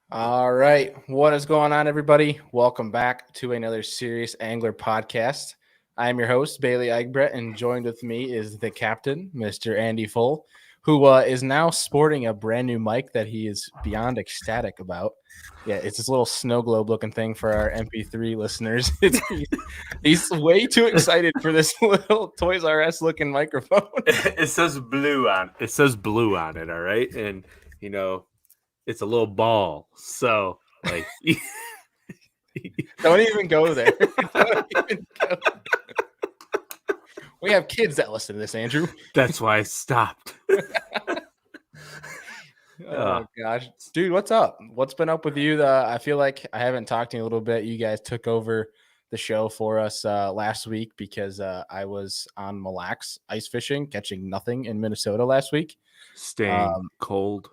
All right. What is going on, everybody? Welcome back to another Serious Angler podcast. I am your host, Bailey Egbrett, and joined with me is the captain, Mr. Andy Full, who is now sporting a brand new mic that he is beyond ecstatic about. Yeah, it's this little snow globe looking thing for our MP3 listeners. He's way too excited for this little Toys R Us looking microphone. It says blue on it, all right? And it's a little ball. So like Don't even go there. Don't even go. We have kids that listen to this, Andrew. that's why I stopped. Oh gosh, dude, what's up? What's been up with you? I feel like I haven't talked to you a little bit. You guys took over the show for us last week because I was on Mille Lacs ice fishing, catching nothing in Minnesota last week. Staying cold.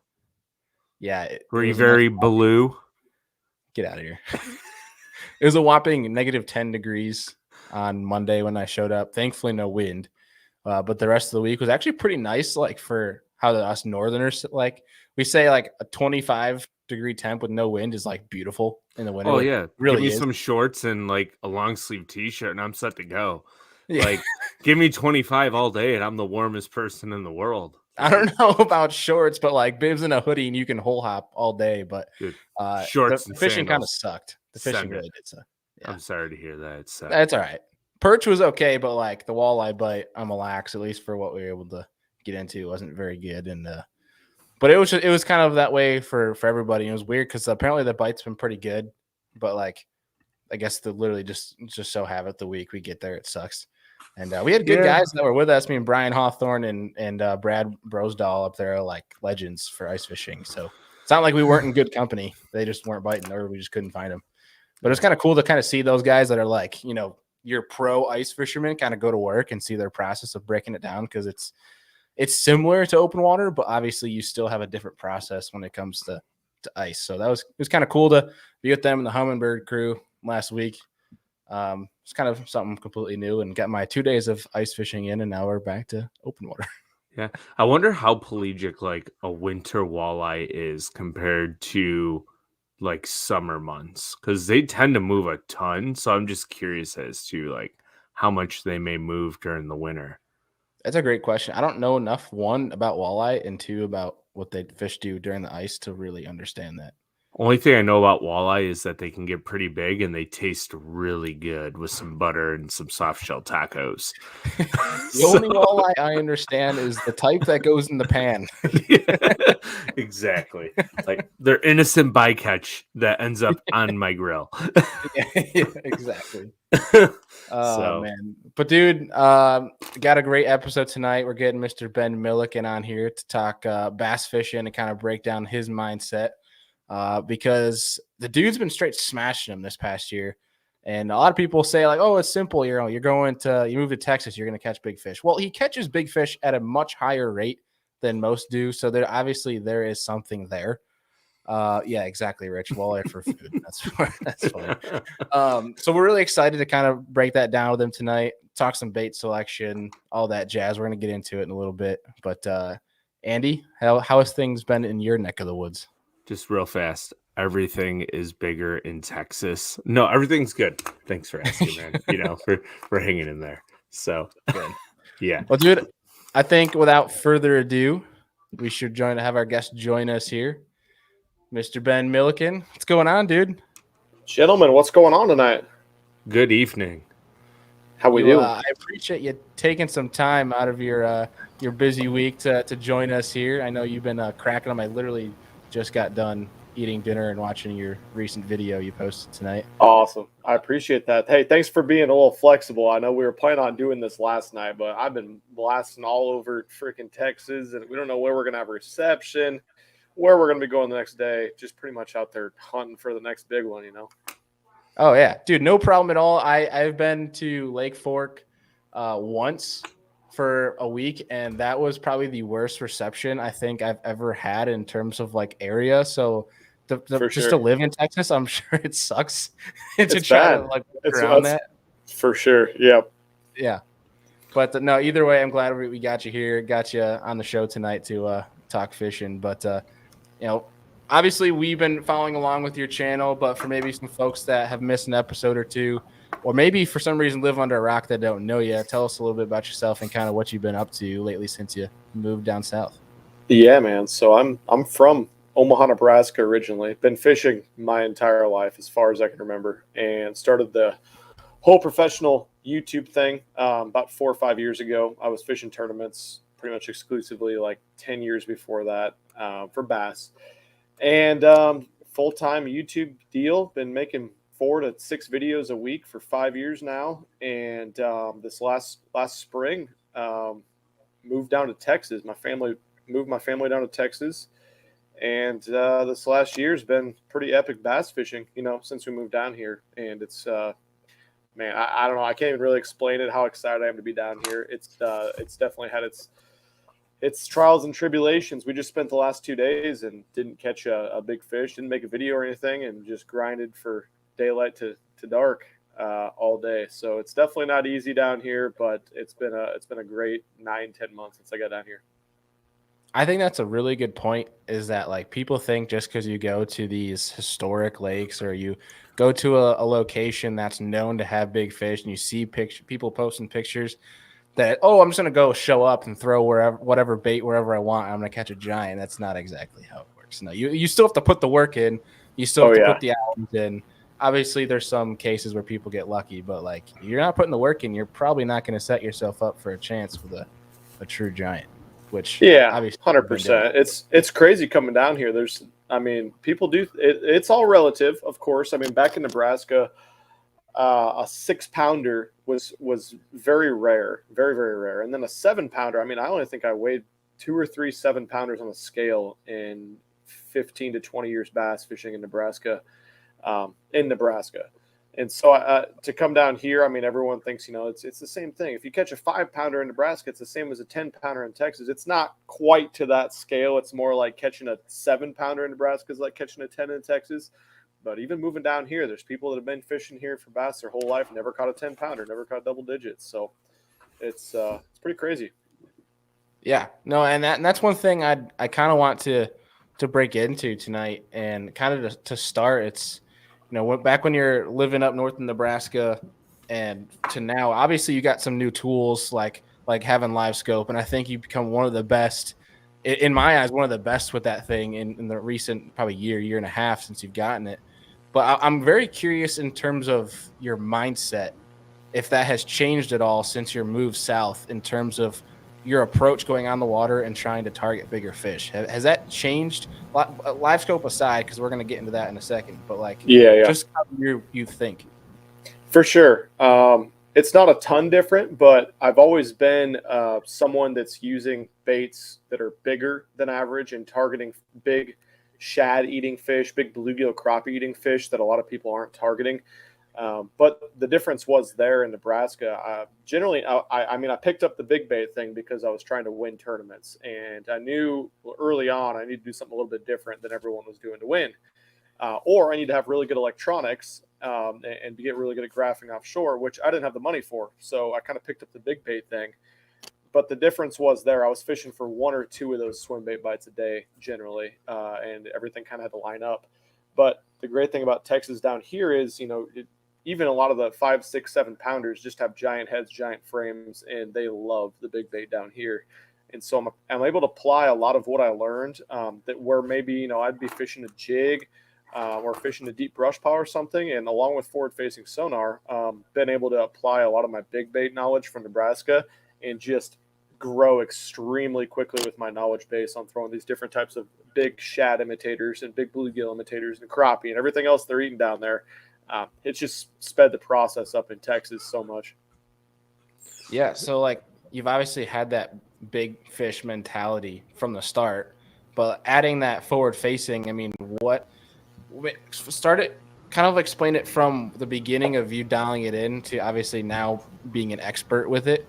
Yeah. Were you very blue? Get out of here. It was a whopping negative 10 degrees on Monday when I showed up. Thankfully, no wind. But the rest of the week was actually pretty nice, like for how us Northerners like. We say like a 25-degree temp with no wind is like beautiful in the winter. Oh like, yeah, really give me is. some shorts and like a long sleeve t-shirt, and I'm set to go. Yeah. Like, give me 25 all day, and I'm the warmest person in the world. I don't know about shorts, but like bibs and a hoodie, and you can hole hop all day. But dude, shorts the and fishing kind of sandals. sucked. The fishing really did suck. Yeah. I'm sorry to hear that. That's all right. Perch was okay, but like the walleye bite on Mille Lacs, at least for what we were able to get into, wasn't very good. And but it was kind of that way for everybody. It was weird because apparently the bite's been pretty good, but like I guess the literally just so have it the week we get there, it sucks. And we had good guys that were with us. Me and Brian Hawthorne and Brad Brosdahl up there are like legends for ice fishing. So it's not like we weren't in good company. They just weren't biting, or we just couldn't find them. But it's kind of cool to kind of see those guys that are like, your pro ice fishermen kind of go to work and see their process of breaking it down, because it's similar to open water, but obviously you still have a different process when it comes to ice. So it was kind of cool to be with them and the Humminbird crew last week. It's kind of something completely new, and got my 2 days of ice fishing in, and now we're back to open water. Yeah. I wonder how pelagic like a winter walleye is compared to like summer months, because they tend to move a ton. So I'm just curious as to like how much they may move during the winter. That's a great question. I don't know enough, one, about walleye, and two, about what they fish do during the ice to really understand that. Only thing I know about walleye is that they can get pretty big and they taste really good with some butter and some soft shell tacos. The only walleye I understand is the type that goes in the pan. Yeah, exactly. Like they're innocent bycatch that ends up on my grill. Yeah, exactly. Man. But dude, got a great episode tonight. We're getting Mr. Ben Milliken on here to talk bass fishing and kind of break down his mindset. Because the dude's been straight smashing them this past year. And a lot of people say like, oh, it's simple. You move to Texas, you're going to catch big fish. Well, he catches big fish at a much higher rate than most do. So there is something there. Yeah, exactly, Rich. Walleye for food. That's funny. So we're really excited to kind of break that down with him tonight, talk some bait selection, all that jazz. We're going to get into it in a little bit. But Andy, how has things been in your neck of the woods? Just real fast. Everything is bigger in Texas. No, everything's good. Thanks for asking, man. For hanging in there. So good. Yeah. Well, dude, I think without further ado, we should have our guest join us here. Mr. Ben Milliken. What's going on, dude? Gentlemen, what's going on tonight? Good evening. How we doing? I appreciate you taking some time out of your busy week to join us here. I know you've been cracking them. I literally just got done eating dinner and watching your recent video you posted tonight. Awesome. I appreciate that. Hey, thanks for being a little flexible. I know we were planning on doing this last night, but I've been blasting all over freaking Texas, and we don't know where we're going to have reception, where we're going to be going the next day. Just pretty much out there hunting for the next big one, Oh, yeah. Dude, no problem at all. I've been to Lake Fork once for a week, and that was probably the worst reception I think I've ever had in terms of like area. So to live in Texas, I'm sure it sucks to try to like work around that. For sure. Yeah. But no, either way, I'm glad we got you here, got you on the show tonight to talk fishing. But obviously we've been following along with your channel, but for maybe some folks that have missed an episode or two, or maybe for some reason live under a rock that don't know you, tell us a little bit about yourself and kind of what you've been up to lately since you moved down south. Yeah, man. So I'm from Omaha, Nebraska originally. Been fishing my entire life as far as I can remember, and started the whole professional YouTube thing about 4 or 5 years ago. I was fishing tournaments pretty much exclusively like 10 years before that for bass. And full-time YouTube deal. Been making 4 to 6 videos a week for 5 years now. And this last spring, moved down to Texas. Moved my family down to Texas. And this last year's been pretty epic bass fishing, since we moved down here. And it's man, I don't know. I can't even really explain it, how excited I am to be down here. It's definitely had its trials and tribulations. We just spent the last 2 days and didn't catch a big fish, didn't make a video or anything, and just grinded for daylight to dark all day. So it's definitely not easy down here, but it's been a great 9-10 months since I got down here. I think that's a really good point, is that like people think just because you go to these historic lakes or you go to a location that's known to have big fish and you see people posting pictures that, oh, I'm just going to go show up and throw whatever bait wherever I want, I'm going to catch a giant. That's not exactly how it works. No, you still have to put the work in. You still have to put the hours in. Obviously, there's some cases where people get lucky, but like you're not putting the work in, you're probably not going to set yourself up for a chance with a true giant. Which, yeah, 100%. It's crazy coming down here. People do it's all relative, of course. I mean, back in Nebraska, a 6-pounder was very rare, very, very rare. And then a 7-pounder, I only think I weighed 2 or 3 7-pounders on the scale in 15 to 20 years bass fishing in Nebraska. And so to come down here, everyone thinks, it's the same thing. If you catch a 5-pounder in Nebraska, it's the same as a 10-pounder in Texas. It's not quite to that scale. It's more like catching a 7-pounder in Nebraska is like catching a 10 in Texas. But even moving down here, there's people that have been fishing here for bass their whole life, never caught a 10-pounder, never caught double digits. So it's pretty crazy. Yeah, no, and that's one thing I kind of want to break into tonight, and kind of to start. It's back when you're living up north in Nebraska and to now, obviously you got some new tools like having live scope. And I think you've become one of the best, in my eyes, one of the best with that thing in the recent probably year and a half since you've gotten it. But I'm very curious in terms of your mindset, if that has changed at all since your move south in terms of your approach going on the water and trying to target bigger fish. Has that changed? Live scope aside, because we're going to get into that in a second, but just how you think. For sure. It's not a ton different, but I've always been someone that's using baits that are bigger than average and targeting big shad eating fish, big bluegill crappie eating fish that a lot of people aren't targeting. But the difference was there in Nebraska. Generally, I picked up the big bait thing because I was trying to win tournaments. And I knew early on I need to do something a little bit different than everyone was doing to win. Or I need to have really good electronics and get really good at graphing offshore, which I didn't have the money for. So I kind of picked up the big bait thing. But the difference was there. I was fishing for 1 or 2 of those swim bait bites a day generally, and everything kind of had to line up. But the great thing about Texas down here is, even a lot of the 5, 6, 7-pounders just have giant heads, giant frames, and they love the big bait down here. And so I'm able to apply a lot of what I learned that where maybe, I'd be fishing a jig or fishing a deep brush pile or something. And along with forward-facing sonar, been able to apply a lot of my big bait knowledge from Nebraska and just grow extremely quickly with my knowledge base on throwing these different types of big shad imitators and big bluegill imitators and crappie and everything else they're eating down there. It's just sped the process up in Texas so much. Yeah, so you've obviously had that big fish mentality from the start, but adding that forward facing, what started kind of explain it from the beginning of you dialing it in to obviously now being an expert with it.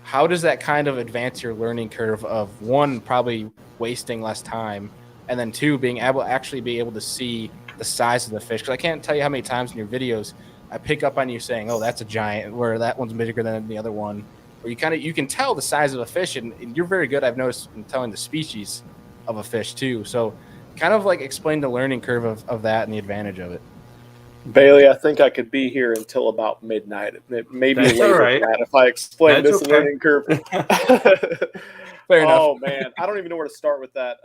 How does that kind of advance your learning curve of, 1, probably wasting less time, and then 2, being able to see the size of the fish? Because I can't tell you how many times in your videos I pick up on you saying, oh, that's a giant, where that one's bigger than the other one, where you can tell the size of a fish, and you're very good, I've noticed, in telling the species of a fish too. So kind of like explain the learning curve of that and the advantage of it. Bailey, I think I could be here until about midnight. Maybe That's later all right. than that if I explain That's this okay. learning curve. Fair enough. Oh man, I don't even know where to start with that.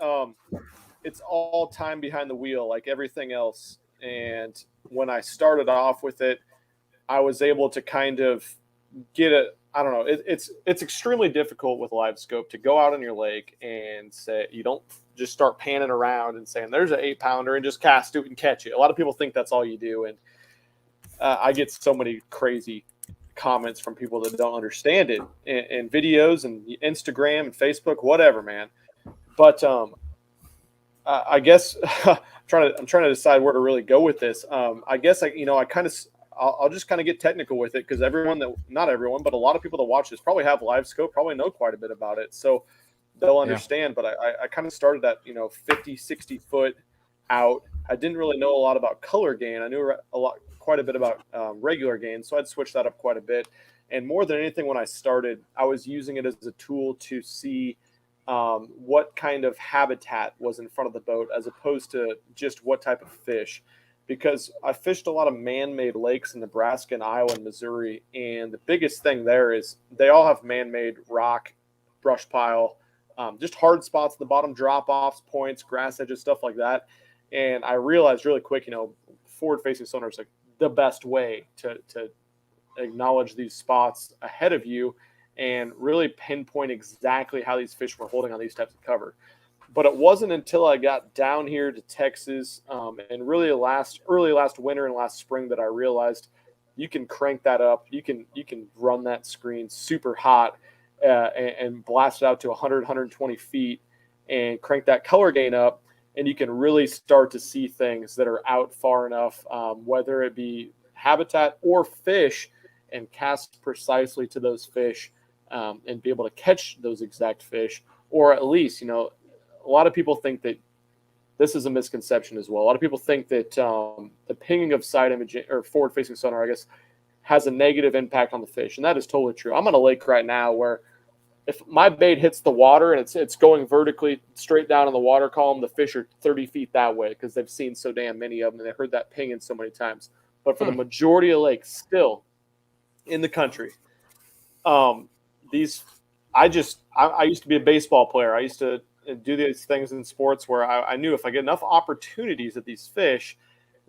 It's all time behind the wheel, like everything else. And when I started off with it, I was able to kind of get it. I don't know. It's extremely difficult with live scope to go out on your lake and say you don't just start panning around and saying there's an 8-pounder and just cast it and catch it. A lot of people think that's all you do, and I get so many crazy comments from people that don't understand it in videos and Instagram and Facebook, whatever, man. But I guess I'm trying to decide where to really go with this. I guess I'll just kind of get technical with it because not everyone, but a lot of people that watch this probably have live scope, probably know quite a bit about it. So they'll understand. Yeah. But I kind of started at, 50, 60 foot out. I didn't really know a lot about color gain. I knew quite a bit about regular gain. So I'd switch that up quite a bit. And more than anything, when I started, I was using it as a tool to see what kind of habitat was in front of the boat as opposed to just what type of fish. Because I fished a lot of man-made lakes in Nebraska and Iowa and Missouri, and the biggest thing there is they all have man-made rock, brush pile, just hard spots at the bottom, drop-offs, points, grass edges, stuff like that. And I realized really quick, forward-facing sonar is like the best way to acknowledge these spots ahead of you and really pinpoint exactly how these fish were holding on these types of cover. But it wasn't until I got down here to Texas and really early last winter and last spring that I realized you can crank that up. You can run that screen super hot and blast it out to 100, 120 feet and crank that color gain up. And you can really start to see things that are out far enough, whether it be habitat or fish, and cast precisely to those fish and be able to catch those exact fish, or at least, a lot of people think that this is a misconception as well. A lot of people think that the pinging of side imaging or forward-facing sonar, I guess, has a negative impact on the fish, and that is totally true. I'm on a lake right now where if my bait hits the water and it's going vertically straight down in the water column, the fish are 30 feet that way because they've seen so damn many of them and they heard that pinging so many times. But for the majority of lakes still in the country, I used to be a baseball player. I used to do these things in sports where I knew if I get enough opportunities at these fish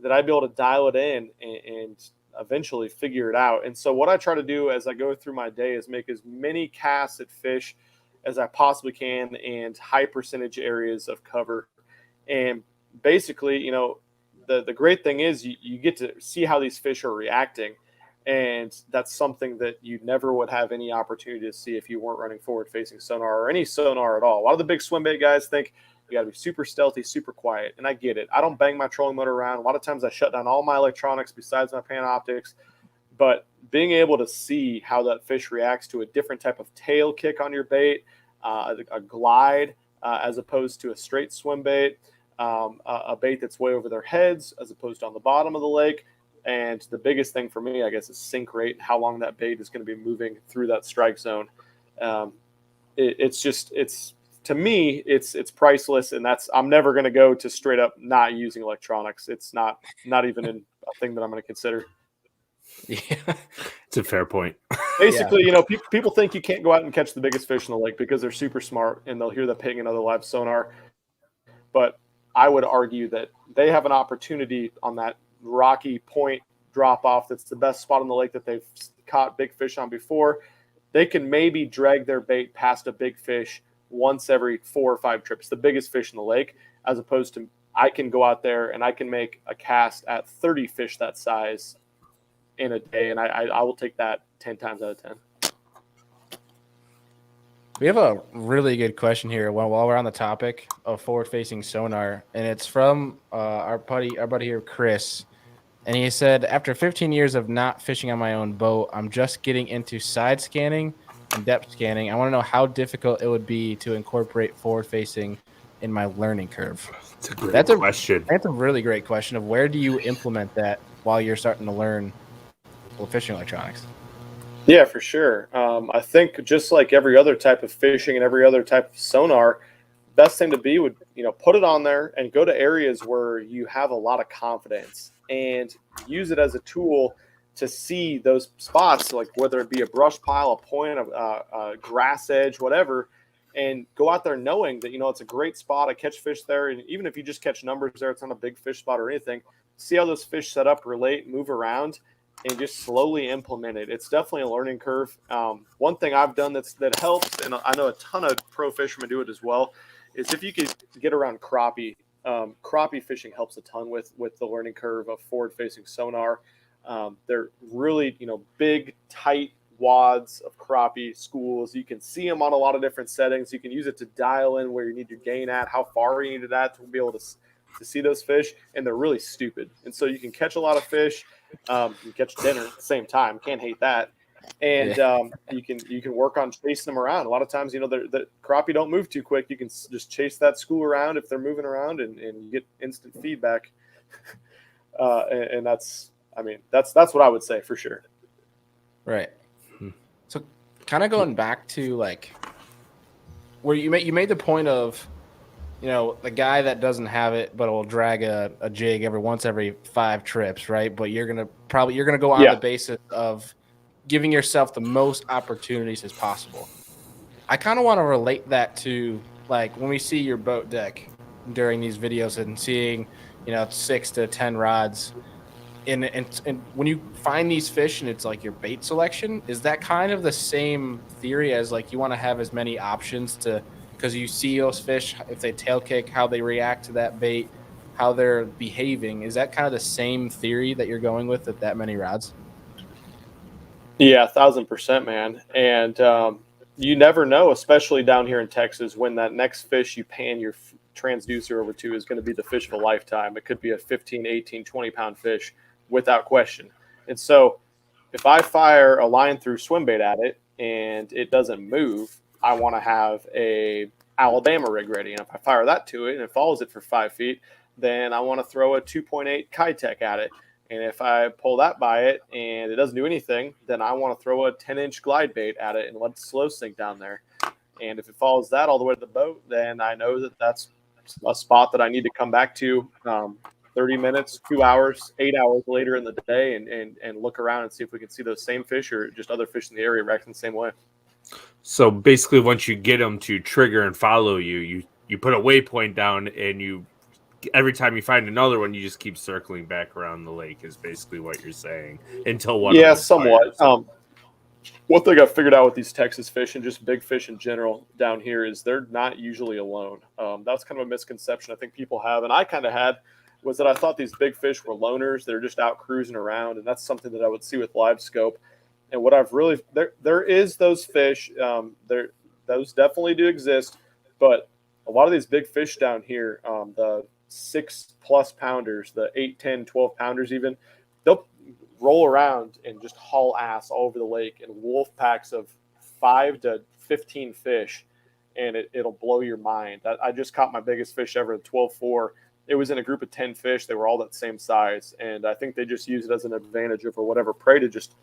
that I'd be able to dial it in and eventually figure it out. And so what I try to do as I go through my day is make as many casts at fish as I possibly can and high percentage areas of cover. And basically, the great thing is you get to see how these fish are reacting. And that's something that you never would have any opportunity to see if you weren't running forward-facing sonar or any sonar at all. A lot of the big swim bait guys think you got to be super stealthy, super quiet, and I get it. I don't bang my trolling motor around. A lot of times I shut down all my electronics besides my Panoptics. But being able to see how that fish reacts to a different type of tail kick on your bait, a glide as opposed to a straight swim bait, a bait that's way over their heads as opposed to on the bottom of the lake. And the biggest thing for me, I guess, is sink rate, how long that bait is going to be moving through that strike zone. To me, it's priceless, and I'm never going to go to straight up not using electronics. It's not even a thing that I'm going to consider. Yeah, it's a fair point. Basically, people think you can't go out and catch the biggest fish in the lake because they're super smart and they'll hear the ping and other live sonar. But I would argue that they have an opportunity on that rocky point drop off that's the best spot on the lake that they've caught big fish on before. They can maybe drag their bait past a big fish once every 4 or 5 trips, the biggest fish in the lake, as opposed to I can go out there and I can make a cast at 30 fish that size in a day, and I will take that 10 times out of 10. We have a really good question here while we're on the topic of forward-facing sonar, and it's from our buddy here, Chris. And he said, after 15 years of not fishing on my own boat, I'm just getting into side scanning and depth scanning. I want to know how difficult it would be to incorporate forward-facing in my learning curve. That's a great question. That's a really great question of where do you implement that while you're starting to learn fishing electronics? Yeah, for sure. I think just like every other type of fishing and every other type of sonar, best thing to be would, put it on there and go to areas where you have a lot of confidence and use it as a tool to see those spots, like whether it be a brush pile, a point, a grass edge, whatever, and go out there knowing that, it's a great spot. I catch fish there. And even if you just catch numbers there, it's not a big fish spot or anything. See how those fish set up, relate, move around, and just slowly implement it. It's definitely a learning curve. One thing I've done that helps, and I know a ton of pro fishermen do it as well, is if you could get around crappie. Crappie fishing helps a ton with the learning curve of forward-facing sonar. They're really, big, tight wads of crappie schools. You can see them on a lot of different settings. You can use it to dial in where you need your gain at, how far you need it at to be able to see those fish, and they're really stupid. And so you can catch a lot of fish. You can catch dinner at the same time. Can't hate that. And you can work on chasing them around. A lot of times, the crappie don't move too quick. You can just chase that school around if they're moving around, and you get instant feedback. And that's what I would say for sure. Right. So kind of going back to like where you made the point of, the guy that doesn't have it but will drag a jig every 5 trips, right? But you're gonna go on the basis of giving yourself the most opportunities as possible. I kind of want to relate that to like when we see your boat deck during these videos and seeing 6 to 10 rods. And when you find these fish and it's like your bait selection, is that kind of the same theory as like you want to have as many options because you see those fish, if they tail kick, how they react to that bait, how they're behaving? Is that kind of the same theory that you're going with that many rods? Yeah, 1,000%, man. And you never know, especially down here in Texas, when that next fish you pan your transducer over to is going to be the fish of a lifetime. It could be a 15, 18, 20-pound fish without question. And so if I fire a line through swim bait at it and it doesn't move, I want to have a Alabama rig ready. And if I fire that to it and it follows it for 5 feet, then I want to throw a 2.8 Kitech at it. And if I pull that by it and it doesn't do anything, then I want to throw a 10-inch glide bait at it and let it slow sink down there. And if it follows that all the way to the boat, then I know that that's a spot that I need to come back to 30 minutes, 2 hours, 8 hours later in the day and look around and see if we can see those same fish or just other fish in the area reacting the same way. So basically, once you get them to trigger and follow you put a waypoint down, and every time you find another one, you just keep circling back around the lake. Is basically what you're saying until one. Yeah, somewhat. One thing I've figured out with these Texas fish and just big fish in general down here is they're not usually alone. That's kind of a misconception I think people have, and I kind of had, was that I thought these big fish were loners. They're just out cruising around, and that's something that I would see with live scope. And what I've really there is those fish. Those definitely do exist, but a lot of these big fish down here, the 6+ pounders, the 8, 10, 12 pounders even, they'll roll around and just haul ass all over the lake in wolf packs of 5 to 15 fish, and it'll blow your mind. I just caught my biggest fish ever, 12.4. It was in a group of 10 fish. They were all that same size, and I think they just use it as an advantage over whatever prey to just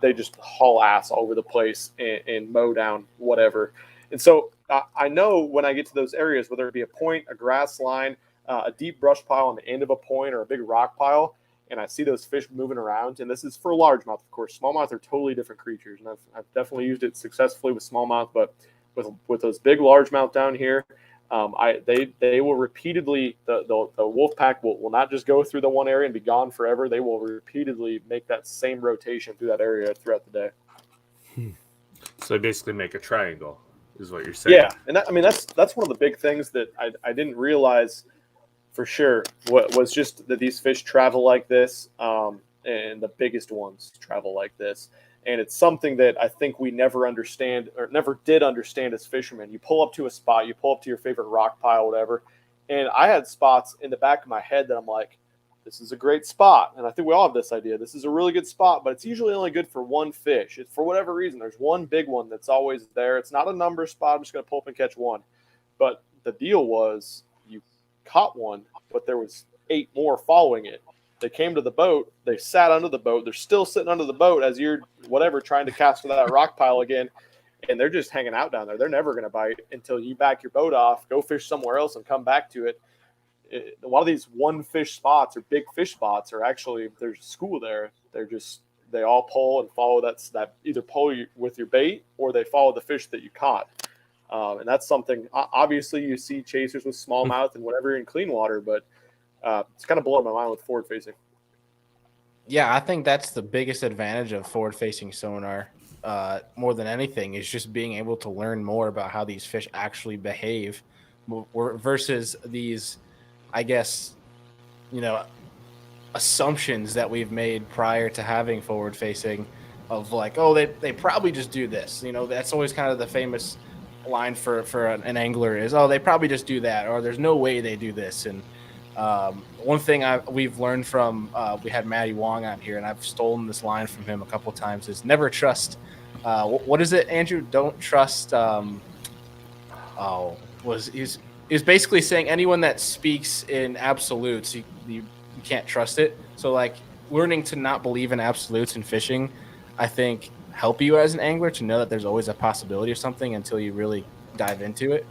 they just haul ass all over the place and mow down whatever. And so I know when I get to those areas, whether it be a point, a grass line, a deep brush pile on the end of a point, or a big rock pile, and I see those fish moving around, and this is for largemouth, of course. Smallmouth are totally different creatures, and I've definitely used it successfully with smallmouth, but with those big largemouth down here, they will repeatedly, the wolf pack will not just go through the one area and be gone forever. They will repeatedly make that same rotation through that area throughout the day. So they basically make a triangle, is what you're saying. Yeah, and that's one of the big things that I didn't realize for sure. What was just that these fish travel like this, and the biggest ones travel like this. And it's something that I think we never understand or never did understand as fishermen. You pull up to a spot, you pull up to your favorite rock pile, whatever. And I had spots in the back of my head that I'm like, this is a great spot. And I think we all have this idea. This is a really good spot, but it's usually only good for one fish. It's for whatever reason. There's one big one that's always there. It's not a number spot. I'm just going to pull up and catch one. But the deal was you caught one, but there was 8 more following it. They came to the boat. They sat under the boat. They're still sitting under the boat as you're, trying to cast to that rock pile again. and they're just hanging out down there. They're never going to bite until you back your boat off, go fish somewhere else, and come back to it. A lot of these one fish spots or big fish spots are actually, there's a school there. They all pull and follow that either pull you with your bait or they follow the fish that you caught. And that's something, obviously you see chasers with smallmouth and whatever in clean water, but it's kind of blowing my mind with forward facing. Yeah, I think that's the biggest advantage of forward facing sonar. More than anything is just being able to learn more about how these fish actually behave versus these, I guess, assumptions that we've made prior to having forward facing of like, oh, they probably just do this. That's always kind of the famous line for an angler is, oh, they probably just do that, or there's no way they do this. And one thing we've learned from we had Matty Wong on here, and I've stolen this line from him a couple of times, is never trust. What is it, Andrew? Don't trust. He's basically saying anyone that speaks in absolutes, you can't trust it. So like learning to not believe in absolutes in fishing, I think help you as an angler to know that there's always a possibility of something until you really dive into it.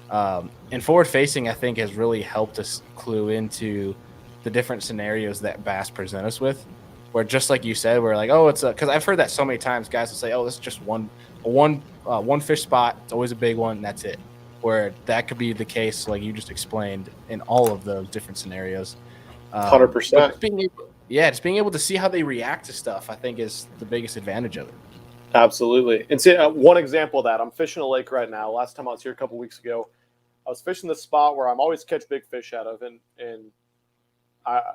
And forward facing, I think, has really helped us clue into the different scenarios that bass present us with, where just like you said, we're like, oh, it's because I've heard that so many times. Guys will say, oh, this is just one fish spot. It's always a big one, and that's it. Where that could be the case, like you just explained, in all of those different scenarios. 100%. Just being able to see how they react to stuff, I think, is the biggest advantage of it. Absolutely. And see, one example of that, I'm fishing a lake right now. Last time I was here a couple weeks ago, I was fishing the spot where I'm always catch big fish out of, and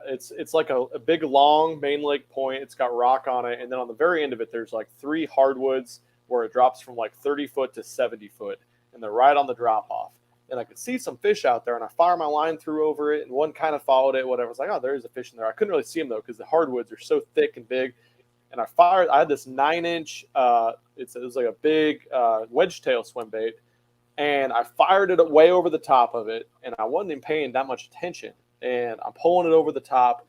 it's like a big long main lake point. It's got rock on it, and then on the very end of it, there's like 3 hardwoods where it drops from like 30 foot to 70 foot, and they're right on the drop off. And I could see some fish out there, and I fire my line through over it, and one kind of followed it, whatever. I was like, oh, there is a fish in there. I couldn't really see him, though, because the hardwoods are so thick and big. And I had this 9-inch, it was like a big wedge tail swim bait, and I fired it way over the top of it, and I wasn't even paying that much attention. And I'm pulling it over the top,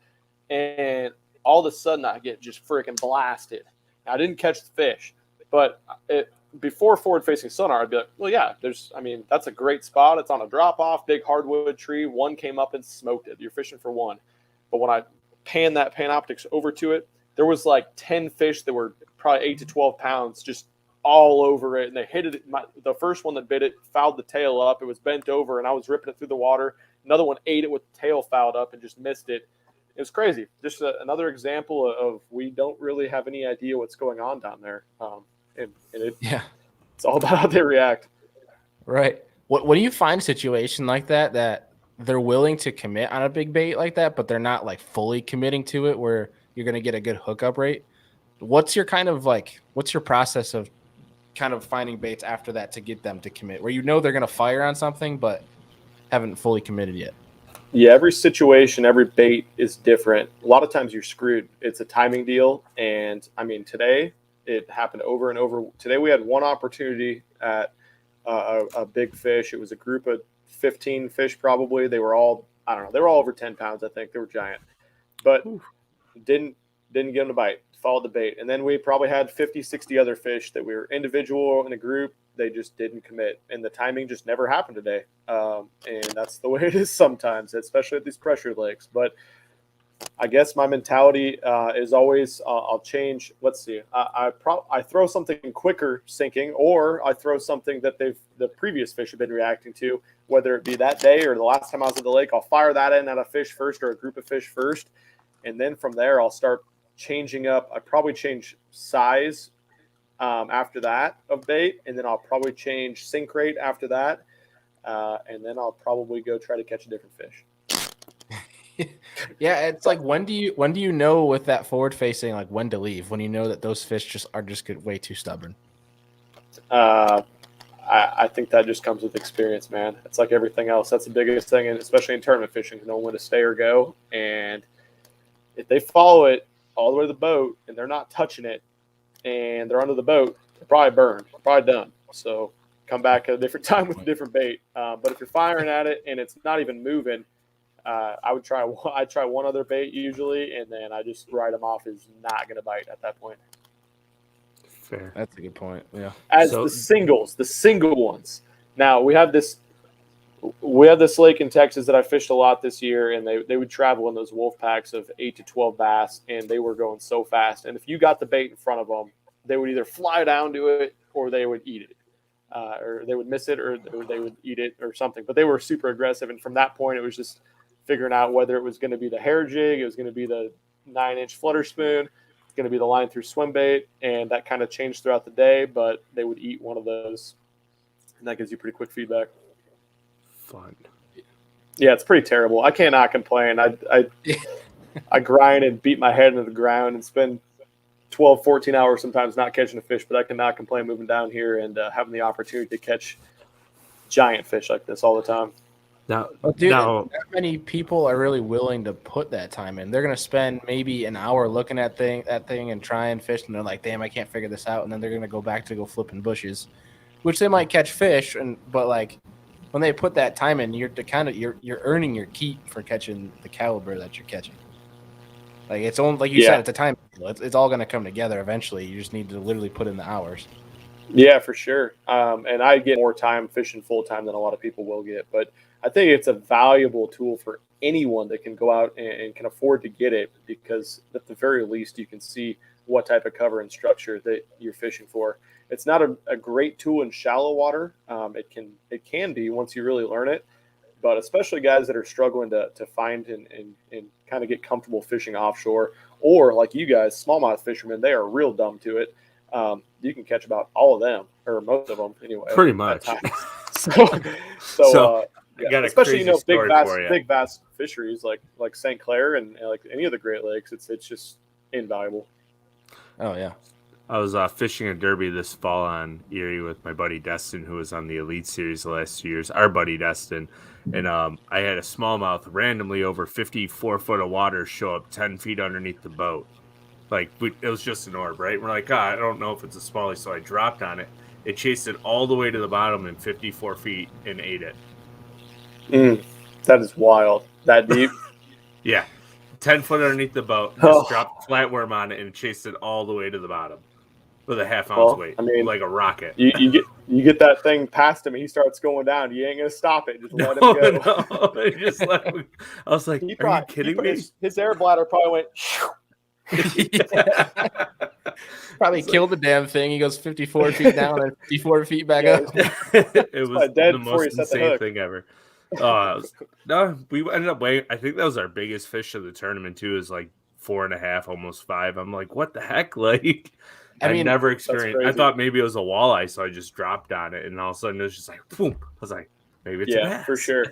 and all of a sudden I get just freaking blasted. I didn't catch the fish, but before forward-facing sonar, I'd be like, well, yeah, that's a great spot. It's on a drop-off, big hardwood tree. One came up and smoked it. You're fishing for one. But when I pan that Panoptix over to it, there was like 10 fish that were probably 8 to 12 pounds just all over it, and they hit it. The first one that bit it fouled the tail up. It was bent over, and I was ripping it through the water. Another one ate it with the tail fouled up and just missed it. It was crazy. Just another example of we don't really have any idea what's going on down there. It's all about how they react. Right. What do you find a situation like that they're willing to commit on a big bait like that, but they're not like fully committing to it where you're going to get a good hookup rate? What's your process of kind of finding baits after that to get them to commit, where they're going to fire on something but haven't fully committed yet? Yeah, every situation, every bait is different. A lot of times you're screwed. It's a timing deal. And today it happened over and over. Today we had one opportunity at a big fish. It was a group of 15 fish probably. They were all, I don't know, they were all over 10 pounds, I think. They were giant. But didn't get them to bite, followed the bait. And then we probably had 50, 60 other fish that we were individual in a group. They just didn't commit. And the timing just never happened today. And that's the way it is sometimes, especially at these pressure lakes. But I guess my mentality is always I'll change. Let's see. I throw something quicker sinking, or I throw something that the previous fish have been reacting to, whether it be that day or the last time I was at the lake. I'll fire that in at a fish first or a group of fish first. And then from there, I'll start changing up. I probably change size after that of bait, and then I'll probably change sink rate after that, and then I'll probably go try to catch a different fish. Yeah, it's like when do you know with that forward facing, like when to leave, when you know that those fish are just way too stubborn? I think that just comes with experience, man. It's like everything else. That's the biggest thing, and especially in tournament fishing, you know when to stay or go. And if they follow it all the way to the boat and they're not touching it and they're under the boat, they're probably burned, probably done. So come back at a different time with a different bait. But if you're firing at it and it's not even moving, I'd try one other bait usually, and then I just write them off as not going to bite at that point. Fair. That's a good point. Yeah. As So- the single ones. Now we have this lake in Texas that I fished a lot this year, and they would travel in those wolf packs of 8 to 12 bass, and they were going so fast. And if you got the bait in front of them, they would either fly down to it or they would eat it. Or they would miss it or they would eat it or something. But they were super aggressive. And from that point, it was just figuring out whether it was going to be the hair jig, it was going to be the 9-inch flutter spoon, it's going to be the line through swim bait. And that kind of changed throughout the day, but they would eat one of those. And that gives you pretty quick feedback. Fun. Yeah, it's pretty terrible. I cannot complain. I grind and beat my head into the ground and spend 12, 14 hours sometimes not catching a fish, but I cannot complain moving down here and having the opportunity to catch giant fish like this all the time. Now, Well, dude, now, not many people are really willing to put that time in. They're going to spend maybe an hour looking at that thing and try and fish, and they're like, damn, I can't figure this out. And then they're going to go back to go flipping bushes, which they might catch fish. But like when they put that time in, you're earning your keep for catching the caliber that you're catching. Like it's only like you said, it's a time. It's all going to come together eventually. You just need to literally put in the hours. Yeah, for sure. And I get more time fishing full time than a lot of people will get, but I think it's a valuable tool for anyone that can go out and can afford to get it, because at the very least you can see what type of cover and structure that you're fishing for. It's not a great tool in shallow water. It can be once you really learn it, but especially guys that are struggling to find and kind of get comfortable fishing offshore, or like you guys, smallmouth fishermen, they are real dumb to it. You can catch about all of them, or most of them anyway. pretty much. So I got a especially crazy story for you. big vast fisheries like St. Clair and like any of the Great Lakes, it's just invaluable. Oh yeah. I was fishing a derby this fall on Erie with my buddy Destin, who was on the Elite Series the last 2 years. Our buddy Destin, and I had a smallmouth randomly over 54 foot of water show up 10 feet underneath the boat. Like it was just an orb, right? We're like, I don't know if it's a smallie, so I dropped on it. It chased it all the way to the bottom in 54 feet and ate it. That is wild. That deep. Yeah, 10 foot underneath the boat. Just dropped flatworm on it and chased it all the way to the bottom with a half-ounce weight, like a rocket. You get that thing past him and he starts going down. You ain't gonna stop it. Just let him go. No, just let him. I was like, are you kidding me? His air bladder probably went. Probably killed the damn thing. He goes 54 feet down and 54 feet back up. It was the most insane thing ever. No, we ended up weighing. I think that was our biggest fish of the tournament too. Is like 4.5, almost 5. I'm like, what the heck? Like, I mean, never experienced. I thought maybe it was a walleye, so I just dropped on it, and all of a sudden it was just like, boom. I was like, maybe it's a bass. For sure.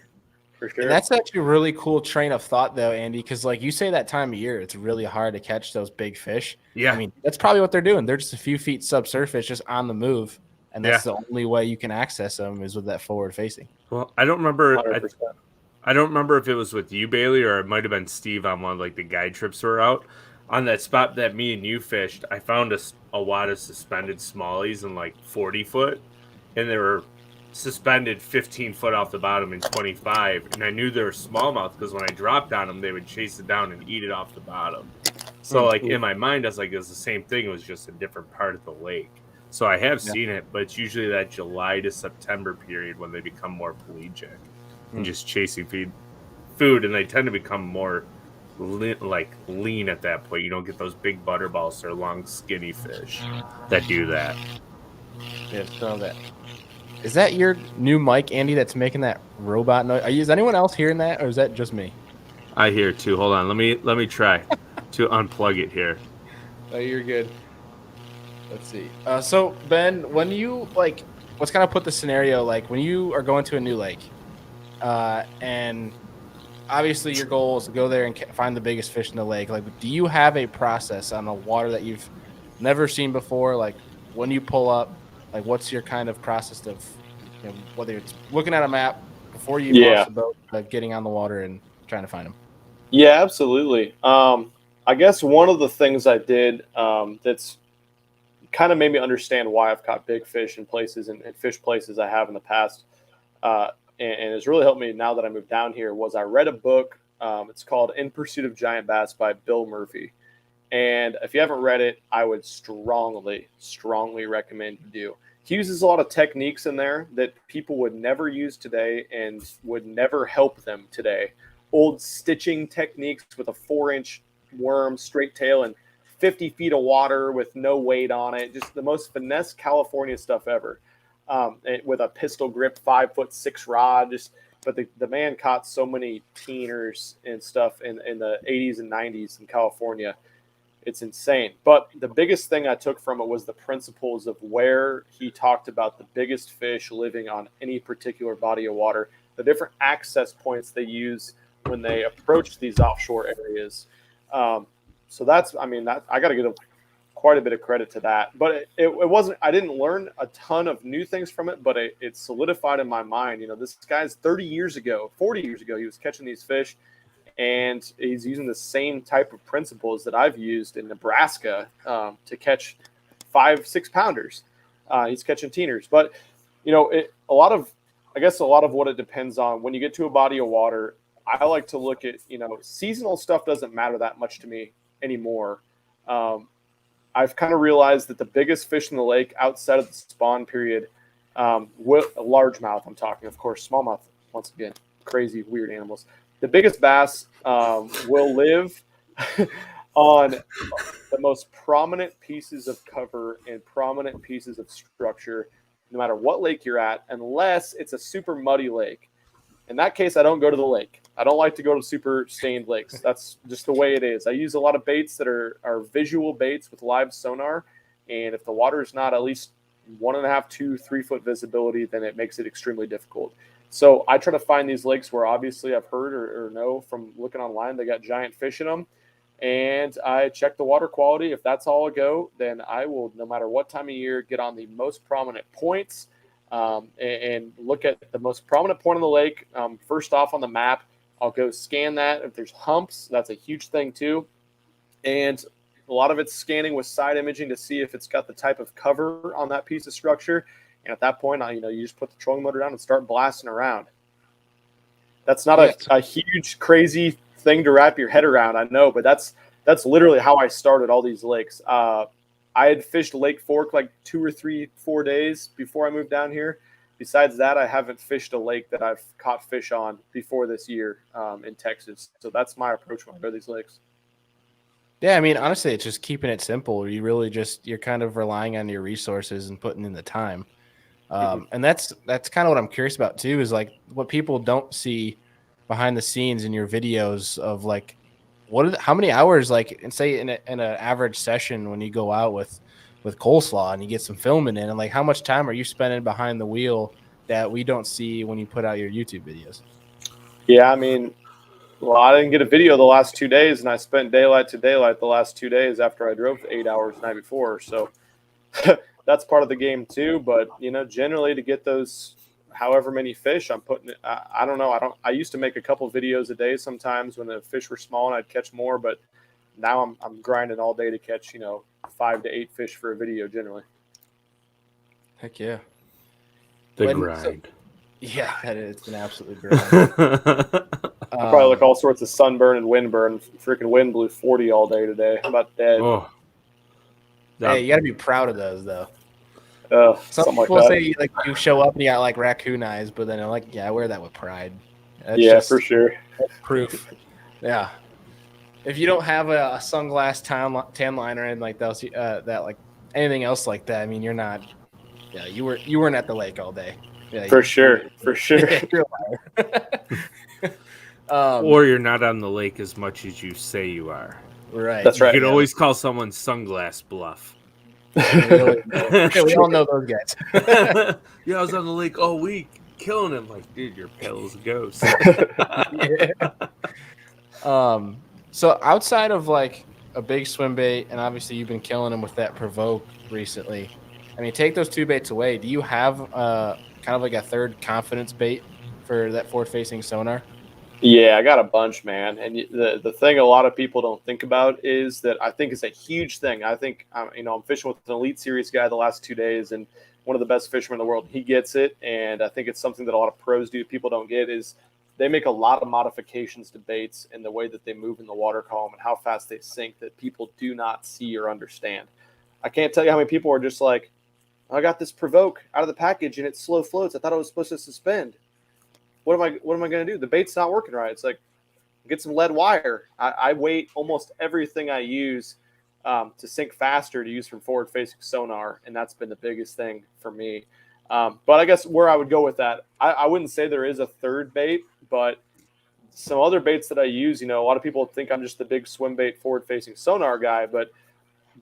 And that's actually a really cool train of thought, though, Andy, because like you say, that time of year, it's really hard to catch those big fish. Yeah, I mean, that's probably what they're doing. They're just a few feet subsurface, just on the move, and that's the only way you can access them is with that forward facing. Well, I don't remember. I don't remember if it was with you, Bailey, or it might have been Steve on one of like the guide trips we were out. On that spot that me and you fished, I found a wad of suspended smallies in like 40 foot, and they were suspended 15 foot off the bottom and 25. And I knew they were smallmouth because when I dropped on them, they would chase it down and eat it off the bottom. So like in my mind, I was like, it was the same thing. It was just a different part of the lake. So I have seen it, but it's usually that July to September period when they become more pelagic and just chasing food, and they tend to become more lean at that point. You don't get those big butterballs. They're long, skinny fish that do that. Yeah, throw that. Is that your new mic, Andy, that's making that robot noise? Is anyone else hearing that, or is that just me? I hear too. Hold on. Let me try to unplug it here. Oh, you're good. Let's see. So Ben, when you let's kind of put the scenario like when you are going to a new lake, and obviously your goal is to go there and find the biggest fish in the lake. Like, do you have a process on the water that you've never seen before? Like, when you pull up, like, what's your kind of process of, whether it's looking at a map before you launch the boat, getting on the water and trying to find them? Yeah, absolutely. I guess one of the things I did that's kind of made me understand why I've caught big fish in places and fish places I have in the past, and it's really helped me now that I moved down here, was I read a book. It's called In Pursuit of Giant Bass by Bill Murphy. And if you haven't read it, I would strongly recommend you do. He uses a lot of techniques in there that people would never use today and would never help them today. Old stitching techniques with a 4-inch worm, straight tail, and 50 feet of water with no weight on it. Just the most finesse California stuff ever. With a pistol grip 5'6" rod. But the man caught so many teeners and stuff in the 80s and 90s in California. It's insane. But the biggest thing I took from it was the principles of where he talked about the biggest fish living on any particular body of water, the different access points they use when they approach these offshore areas. So that's, I got to give quite a bit of credit to that. But it wasn't, I didn't learn a ton of new things from it, but it solidified in my mind. This guy's 40 years ago, he was catching these fish. And he's using the same type of principles that I've used in Nebraska to catch 5-6 pounders. He's catching teeners. But, a lot of what it depends on when you get to a body of water, I like to look at, seasonal stuff doesn't matter that much to me anymore. I've kind of realized that the biggest fish in the lake outside of the spawn period, largemouth, I'm talking, of course, smallmouth, once again, crazy, weird animals. The biggest bass will live on the most prominent pieces of cover and prominent pieces of structure, no matter what lake you're at, unless it's a super muddy lake. In that case, I don't go to the lake. I don't like to go to super stained lakes. That's just the way it is. I use a lot of baits that are visual baits with live sonar, and if the water is not at least 1.5, 2, 3 foot visibility, then it makes it extremely difficult. So I try to find these lakes where obviously I've heard or know from looking online they got giant fish in them, and I check the water quality. If that's all a go, then I will, no matter what time of year, get on the most prominent points and look at the most prominent point on the lake. First off on the map, I'll go scan that. If there's humps, that's a huge thing too. And a lot of it's scanning with side imaging to see if it's got the type of cover on that piece of structure. And at that point, you just put the trolling motor down and start blasting around. That's not a huge, crazy thing to wrap your head around, I know, but that's literally how I started all these lakes. I had fished Lake Fork like 2 or 3, 4 days before I moved down here. Besides that, I haven't fished a lake that I've caught fish on before this year in Texas. So that's my approach when I go to these lakes. Yeah, honestly, it's just keeping it simple. You really you're kind of relying on your resources and putting in the time. And that's kind of what I'm curious about too, is like what people don't see behind the scenes in your videos of like, how many hours, like, and say in an average session when you go out with coleslaw and you get some filming in, and like how much time are you spending behind the wheel that we don't see when you put out your YouTube videos? Yeah, well, I didn't get a video the last 2 days, and I spent daylight to daylight the last 2 days after I drove 8 hours the night before. So that's part of the game too. But generally to get those however many fish I'm putting, I don't know. I used to make a couple videos a day sometimes when the fish were small and I'd catch more, but now I'm grinding all day to catch 5 to 8 fish for a video generally. Heck yeah, the grind. Yeah, it's an absolute grind. I probably look all sorts of sunburn and windburn. Freaking wind blew 40 all day today. I'm about dead. Oh. Hey, you got to be proud of those, though. Some people like say like you show up and you got like raccoon eyes, but then they're like, yeah, I wear that with pride. That's for sure. Proof. Yeah. If you don't have a sunglass tan line or anything like those, that like anything else like that, you're not. Yeah, you weren't at the lake all day. Yeah, for sure. Or you're not on the lake as much as you say you are. Right. That's right. You can always call someone sunglass bluff. We all know those guys. Yeah, I was on the lake all week, killing him. Like, dude, you're pale as a ghost. So outside of like a big swim bait, and obviously you've been killing them with that provoke recently. Take those 2 baits away. Do you have kind of like a third confidence bait for that forward-facing sonar? Yeah, I got a bunch, man. And the thing a lot of people don't think about is that I think it's a huge thing. I think, I'm fishing with an Elite Series guy the last 2 days, and one of the best fishermen in the world. He gets it, and I think it's something that a lot of pros do. People don't get is they make a lot of modifications to baits and the way that they move in the water column and how fast they sink that people do not see or understand. I can't tell you how many people are just like, I got this provoke out of the package and it slow floats. I thought it was supposed to suspend. What am I going to do? The bait's not working right. It's like, get some lead wire. I weight almost everything I use to sink faster to use from forward-facing sonar, and that's been the biggest thing for me. But I guess where I would go with that, I wouldn't say there is a third bait, but some other baits that I use, a lot of people think I'm just the big swim bait forward-facing sonar guy, but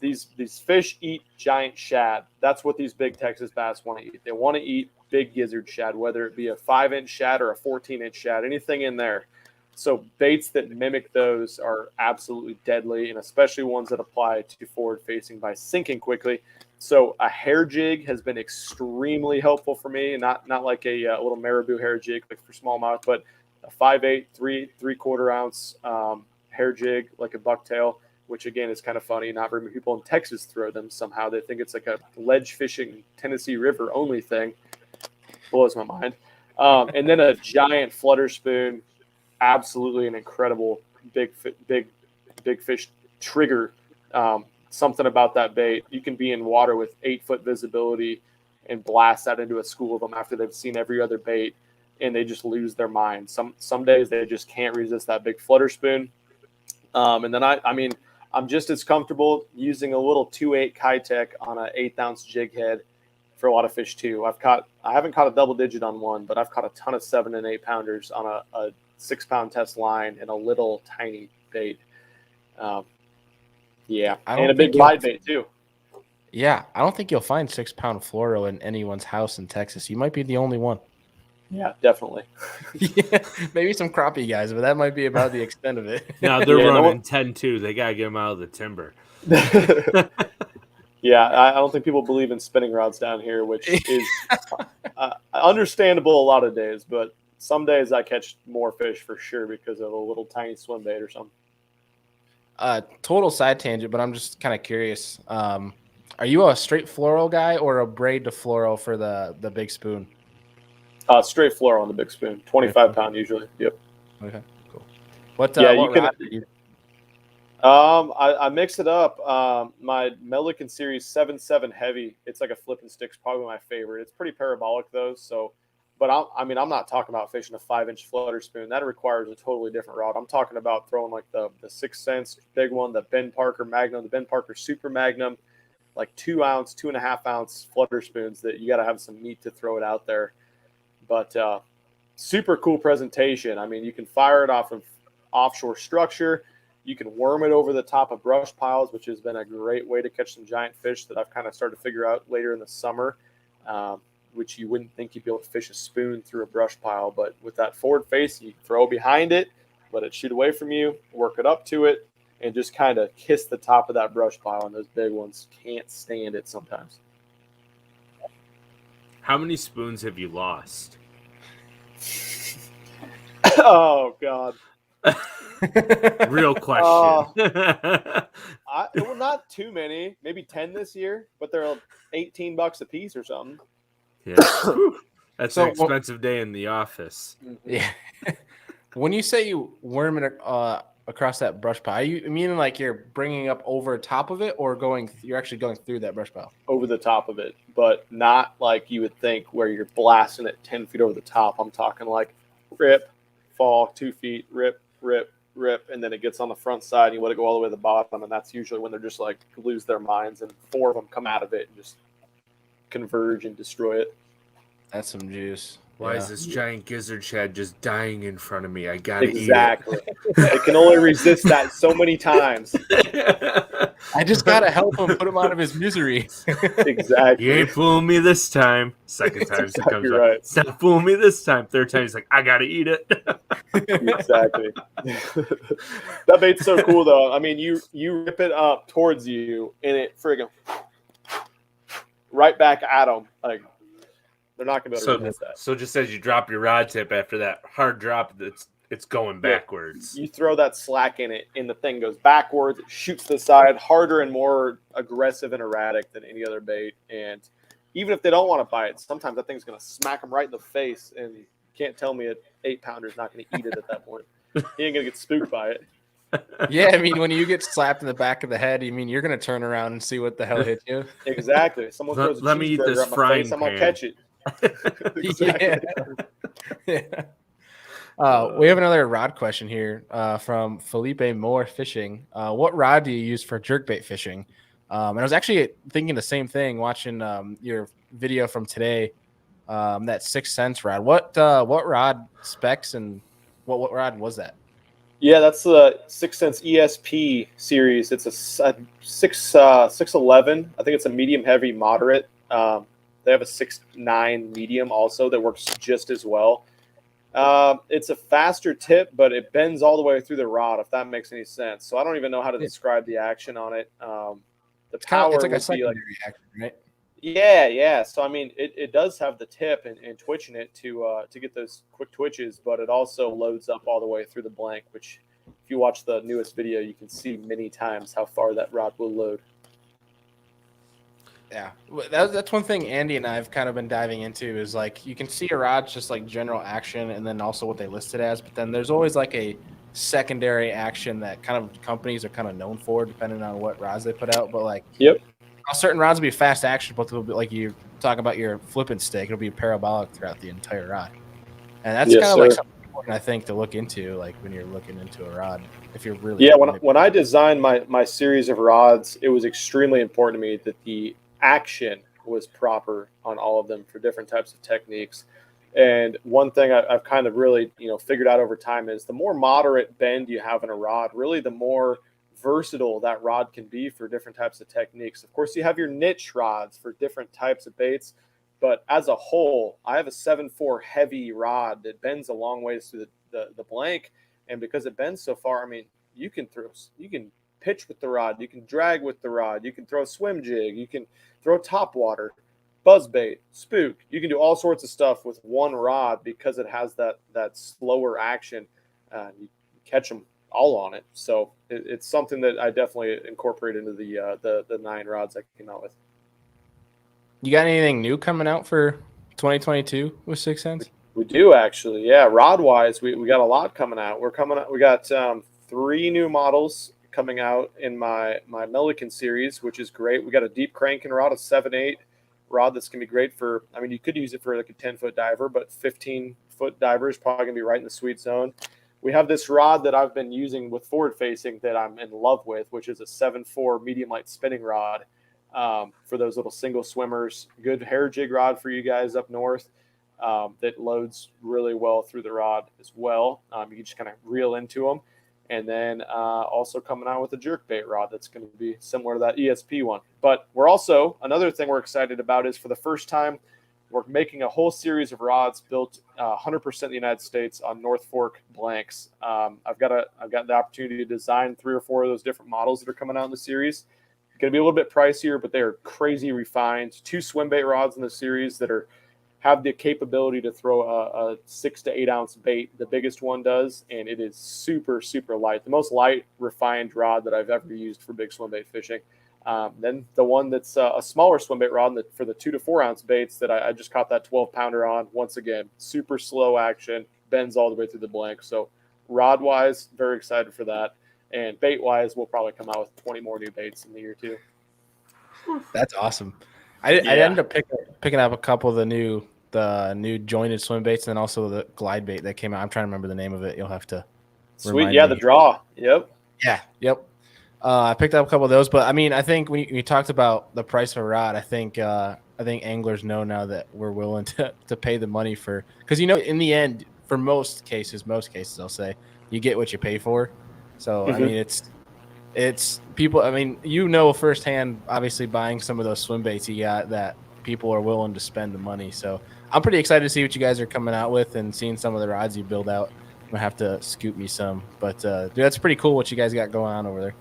these fish eat giant shad. That's what these big Texas bass want to eat. They want to eat big gizzard shad, whether it be a 5-inch shad or a 14-inch shad, anything in there. So baits that mimic those are absolutely deadly, and especially ones that apply to forward-facing by sinking quickly. So a hair jig has been extremely helpful for me, and not like a little marabou hair jig like for smallmouth, but a 5/8, 3/4 ounce hair jig like a bucktail, which again is kind of funny. Not very many people in Texas throw them somehow. They think it's like a ledge fishing Tennessee River only thing. Blows my mind. And then a giant flutter spoon. Absolutely an incredible big fish trigger. Something about that bait. You can be in water with 8-foot visibility and blast that into a school of them after they've seen every other bait, and they just lose their mind. Some days they just can't resist that big flutter spoon. And then I'm just as comfortable using a little 2/8 Kitech on an 1/8 ounce jig head for a lot of fish too. I haven't caught a double digit on one, but I've caught a ton of 7 and 8 pounders on a 6-pound test line and a little tiny bait. And a big wide bait too. Yeah, I don't think you'll find 6-pound fluoro in anyone's house in Texas. You might be the only one. Yeah, definely. Yeah, maybe some crappie guys, but that might be about the extent of it. No, they're running 10-2. They gotta get them out of the timber. Yeah, I don't think people believe in spinning rods down here, which is understandable a lot of days, but some days I catch more fish for sure because of a little tiny swim bait or something. Total side tangent, but I'm just kind of curious. Are you a straight fluoro guy or a braid to fluoro for the big spoon? Straight fluoro on the big spoon, 25-pound usually. Yep. Okay, cool. What you can. rod are you? I mix it up. My Milliken Series 7.7 heavy. It's like a flip and stick's probably my favorite. It's pretty parabolic though, so. But I'm not talking about fishing a 5-inch flutter spoon. That requires a totally different rod. I'm talking about throwing like the 6 cents big one, the Ben Parker Magnum, the Ben Parker Super Magnum, like 2-ounce, 2.5-ounce flutter spoons that you got to have some meat to throw it out there. But super cool presentation. I mean, you can fire it off of offshore structure. You can worm it over the top of brush piles, which has been a great way to catch some giant fish that I've kind of started to figure out later in the summer. Which you wouldn't think you'd be able to fish a spoon through a brush pile. But with that forward face, you throw behind it, let it shoot away from you, work it up to it, and just kind of kiss the top of that brush pile. And those big ones can't stand it sometimes. How many spoons have you lost? Oh, God. Real question. Well, not too many. Maybe 10 this year, but they're $18 a piece or something. Yeah. That's an expensive day in the office. Yeah. When you say you worm it across that brush pile, you mean like you're bringing up over top of it, or you're actually going through that brush pile? Over the top of it, but not like you would think where you're blasting it 10 feet over the top. I'm talking like rip, fall, 2 feet, rip, rip, rip, and then it gets on the front side and you let it go all the way to the bottom, and that's usually when they're just like lose their minds and 4 of them come out of it and just converge and destroy it. That's some juice. Why is this giant gizzard shad just dying in front of me? I gotta eat it. It can only resist that so many times. I just gotta help him put him out of his misery. Exactly. You ain't fooling me this time. Second time it comes right. Up. Stop fooling me this time. Third time he's like, I gotta eat it. Exactly. That bait's so cool though. I mean, you rip it up towards you and it friggin' right back at them. Like, they're not going to be able to resist that. So just as you drop your rod tip after that hard drop, it's going backwards. You throw that slack in it, and the thing goes backwards. It shoots to the side, harder and more aggressive and erratic than any other bait. And even if they don't want to bite, sometimes that thing's going to smack them right in the face and can't tell me an 8-pounder is not going to eat it at that point. He ain't going to get spooked by it. Yeah, I mean, when you get slapped in the back of the head, you mean you're going to turn around and see what the hell hit you? Exactly. If someone throws a Let me eat this cheeseburger at my frying face, I'm going to pan. catch it. Exactly. Yeah. We have another rod question here from Felipe Moore Fishing. What rod do you use for jerkbait fishing? And I was actually thinking the same thing watching your video from today, that 6 cents rod. What rod specs and what rod was that? Yeah, that's the 6 Sense ESP series. It's a 611. I think it's a medium heavy moderate. They have a 6.9 medium also that works just as well. It's a faster tip, but it bends all the way through the rod, if that makes any sense. So I don't even know how to describe the action on it. The power It's like a would be secondary action, right? Yeah. So I mean, it does have the tip and twitching it to get those quick twitches, but it also loads up all the way through the blank. Which, if you watch the newest video, you can see many times how far that rod will load. Yeah, that's one thing Andy and I have kind of been diving into is like you can see a rod's just like general action and then also what they list it as, but then there's always like a secondary action that kind of companies are kind of known for depending on what rods they put out. But like, Yep. Certain rods will be fast action, but they'll be like you talk about your flipping stick, it'll be parabolic throughout the entire rod, and that's Yes, kind of sir. like something important I think to look into, like when you're looking into a rod. If you're really when I designed my series of rods, it was extremely important to me that the action was proper on all of them for different types of techniques. And one thing I've kind of really figured out over time is the more moderate bend you have in a rod, really the more versatile that rod can be for different types of techniques. Of course, you have your niche rods for different types of baits, but as a whole, I have a 7.4 heavy rod that bends a long ways through the blank, and because it bends so far, I mean, you can pitch with the rod, you can drag with the rod, you can throw a swim jig, you can throw top water, buzz bait, spook. You can do all sorts of stuff with one rod because it has that slower action. You catch them all on it. So it's something that I definitely incorporate into the 9 rods I came out with. You got anything new coming out for 2022 with 6 Cents? We do actually, yeah. Rod wise, we got a lot coming out. We got 3 new models coming out in my Milliken series, which is great. We got a deep cranking rod, a 7/8 rod that's gonna be great for. I mean, you could use it for like a 10-foot diver, but 15-foot diver is probably gonna be right in the sweet zone. We have this rod that I've been using with forward facing that I'm in love with, which is a 7.4 medium light spinning rod for those little single swimmers. Good hair jig rod for you guys up north that loads really well through the rod as well. You can just kind of reel into them. And then also coming out with a jerkbait rod that's going to be similar to that ESP one. But we're also, another thing we're excited about is for the first time, we're making a whole series of rods built 100% in the United States on North Fork blanks. I've got the opportunity to design 3 or 4 of those different models that are coming out in the series. It's going to be a little bit pricier, but they're crazy refined. 2 swim bait rods in the series that have the capability to throw a 6 to 8 ounce bait. The biggest one does, and it is super, super light. The most light refined rod that I've ever used for big swim bait fishing. Then the one that's a smaller swim bait rod for the 2 to 4 ounce baits that I just caught that 12 pounder on. Once again, super slow action, bends all the way through the blank. So rod wise, very excited for that. And bait wise, we'll probably come out with 20 more new baits in the year too. That's awesome. I ended up picking up a couple of the new jointed swim baits and then also the glide bait that came out. I'm trying to remember the name of it. You'll have to. Sweet, yeah, the draw. Yep. Yeah, yep. I picked up a couple of those, but I mean, I think when you talked about the price of a rod, I think anglers know now that we're willing to pay the money for, because in the end, for most cases, they'll say you get what you pay for. So I mean, it's people. I mean, firsthand, obviously buying some of those swim baits you got that people are willing to spend the money. So I'm pretty excited to see what you guys are coming out with and seeing some of the rods you build out. I'm gonna have to scoop me some, but dude, that's pretty cool what you guys got going on over there.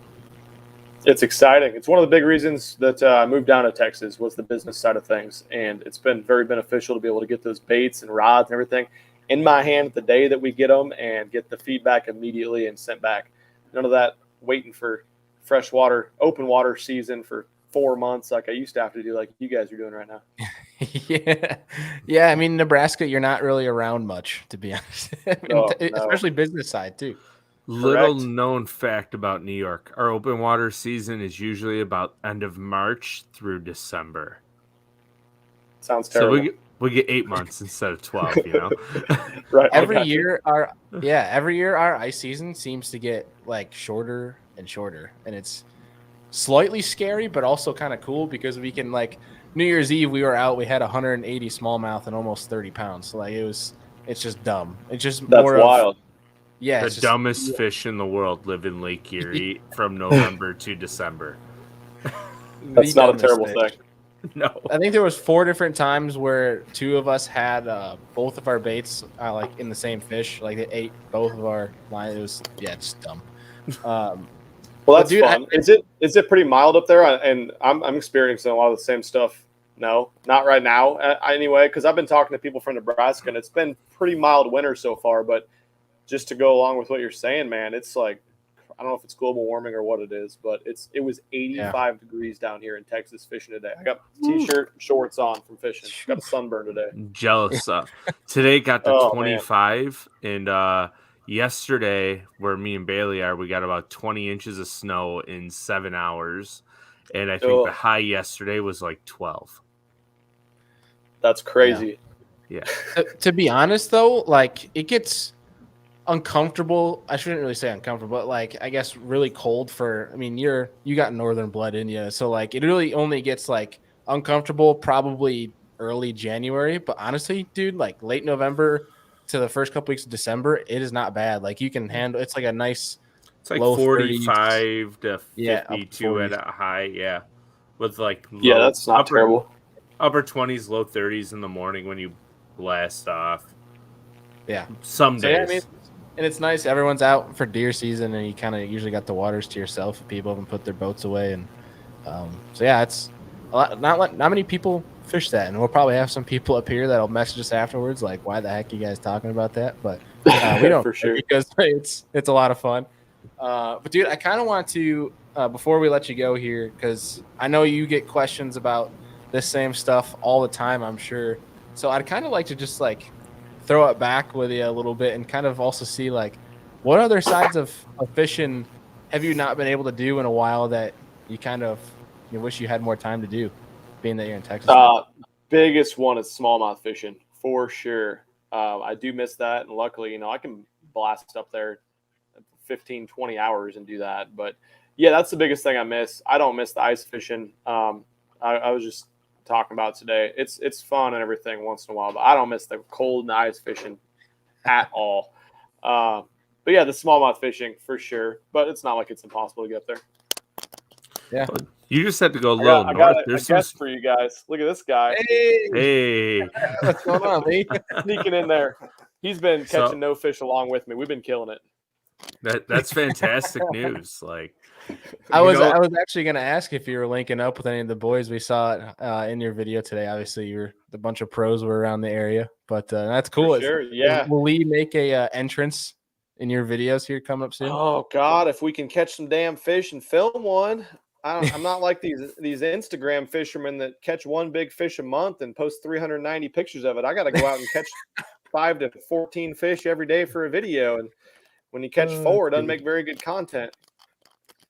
It's exciting. It's one of the big reasons that I moved down to Texas was the business side of things, and it's been very beneficial to be able to get those baits and rods and everything in my hand the day that we get them and get the feedback immediately and sent back. None of that waiting for fresh water, open water season for 4 months like I used to have to do, like you guys are doing right now. Yeah. I mean, Nebraska, you're not really around much, to be honest. No, Especially business side too. Little Correct. known fact about New York: our open water season is usually about end of March through December. Sounds So terrible. we get 8 months instead of 12. Right. I Every got you. year, every year our ice season seems to get like shorter and shorter, and it's slightly scary, but also kind of cool because we can like New Year's Eve we were out, we had 180 smallmouth and almost 30 pounds. So like it's just dumb. It's just That's more of wild. yeah, The it's just dumbest fish in the world live in Lake Erie from November to December. That's the not a dumbest terrible fish. thing. No. I think there was 4 different times where 2 of us had both of our baits like in the same fish. Like they ate both of our lines. It was it's dumb. Well, But that's dude, fun. Is it pretty mild up there? And I'm experiencing a lot of the same stuff. No, not right now. Anyway, because I've been talking to people from Nebraska, and it's been pretty mild winter so far. But just to go along with what you're saying, man, it's like I don't know if it's global warming or what it is, but it was 85 degrees down here in Texas fishing today. I got t-shirt, shorts on from fishing. Got a sunburn today. Jealous. Today got to Oh, 25, and yesterday, where me and Bailey are, we got about 20 inches of snow in 7 hours, and I think the high yesterday was like 12. That's crazy. Yeah. To be honest, though, like it gets uncomfortable. I shouldn't really say uncomfortable, but like I guess really cold for. I mean, you got northern blood in you, so like it really only gets like uncomfortable probably early January. But honestly, dude, like late November to the first couple weeks of December, it is not bad. Like you can handle. It's like a nice. It's like Low 45 to yeah, up 52 at 40s. a high, yeah. With like Yeah, that's not terrible. Upper 20s, low 30s in the morning when you blast off. Yeah. Some So, days. yeah, I mean, and it's nice. Everyone's out for deer season, and you kind of usually got the waters to yourself. If people haven't put their boats away, and so yeah, it's a lot. Not many people fish that, and we'll probably have some people up here that'll message us afterwards, like, "Why the heck are you guys talking about that?" But we don't For sure. because it's a lot of fun. But dude, I kind of want to before we let you go here, because I know you get questions about this same stuff all the time, I'm sure. So I'd kind of like to just like throw it back with you a little bit and kind of also see like what other sides of fishing have you not been able to do in a while that you kind of wish you had more time to do, being that you're in Texas. Biggest one is smallmouth fishing for sure. I do miss that, and luckily, I can blast up there 15, 20 hours and do that. But yeah, that's the biggest thing I miss. I don't miss the ice fishing. I was just talking about today. It's fun and everything once in a while, but I don't miss the cold and ice fishing at all. But yeah, the smallmouth fishing for sure. But it's not like it's impossible to get there. Yeah, you just had to go low I north. got a guest for you guys. Look at this guy. Hey, what's going on, Lee? Sneaking in there. He's been catching no fish along with me. We've been killing it. That's fantastic news. Like, I was actually going to ask if you were linking up with any of the boys. We saw it in your video today. Obviously, the bunch of pros were around the area, but that's cool. For sure, yeah. Will Lee make a entrance in your videos here coming up soon? Oh God, if we can catch some damn fish and film one. I'm not like these Instagram fishermen that catch one big fish a month and post 390 pictures of it. I got to go out and catch 5 to 14 fish every day for a video, and when you catch 4, it doesn't make very good content.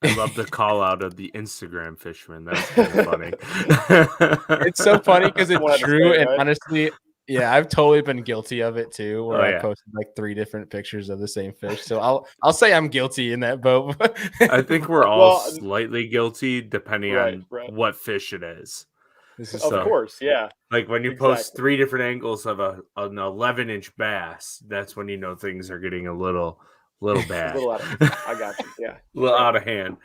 I love the call out of the Instagram fisherman. That's kind of funny. It's so funny because it's true, say, and right? honestly, yeah, I've totally been guilty of it too. Where I yeah. posted like 3 different pictures of the same fish. So I'll say I'm guilty in that boat. I think we're all slightly guilty depending on what fish it is. Of course, yeah. Like when you post 3 different angles of an 11-inch bass, that's when you know things are getting a little bad. A little out of, I got you. Yeah. A little out of hand.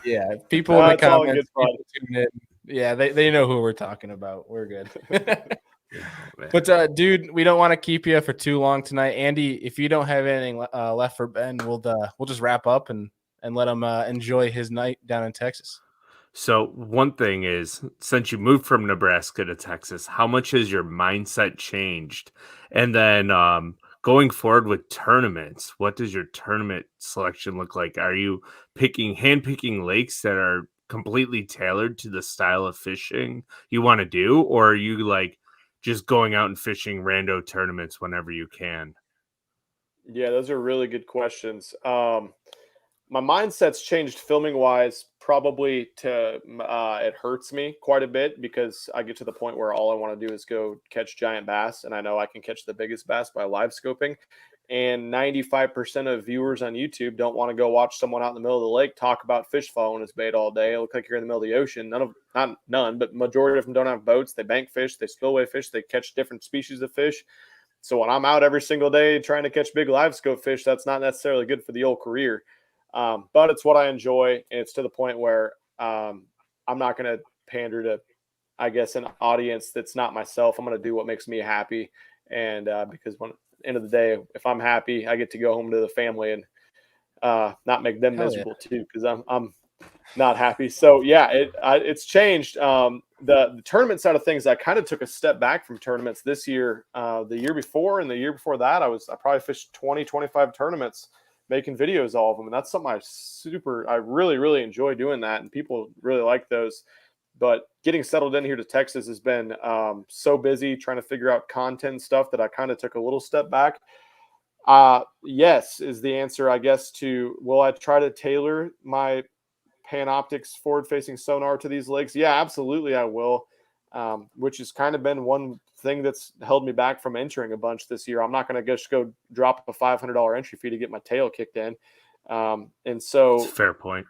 Yeah. People in the comments, tune in. Yeah, they know who we're talking about. We're good. But dude, we don't want to keep you for too long tonight. Andy, if you don't have anything left for Ben, we'll just wrap up and let him enjoy his night down in Texas. So one thing is, since you moved from Nebraska to Texas, how much has your mindset changed? And then going forward with tournaments, what does your tournament selection look like? Are you handpicking lakes that are completely tailored to the style of fishing you want to do, or are you like just going out and fishing rando tournaments whenever you can? Yeah, those are really good questions. My mindset's changed filming wise, probably to it hurts me quite a bit because I get to the point where all I want to do is go catch giant bass, and I know I can catch the biggest bass by live scoping. And 95% of viewers on YouTube don't want to go watch someone out in the middle of the lake talk about fish following his bait all day. It looks like you're in the middle of the ocean. None, but majority of them don't have boats. They bank fish, they spillway fish, they catch different species of fish. So when I'm out every single day trying to catch big live scope fish, that's not necessarily good for the old career. But it's what I enjoy, and it's to the point where I'm not going to pander to, I guess, an audience that's not myself. I'm going to do what makes me happy, and because at the end of the day, if I'm happy, I get to go home to the family and not make them miserable too, because I'm not happy. So yeah, it's changed. The tournament side of things, I kind of took a step back from tournaments this year. The year before and the year before that, I probably fished 20, 25 tournaments, making videos, all of them. And that's something I really, really enjoy doing that. And people really like those. But getting settled in here to Texas has been so busy trying to figure out content stuff that I kind of took a little step back. Yes, is the answer, I guess, to will I try to tailor my Panoptics forward-facing sonar to these lakes? Yeah, absolutely I will, which has kind of been one thing that's held me back from entering a bunch this year. I'm not going to just go drop a $500 entry fee to get my tail kicked in. And so That's a fair point.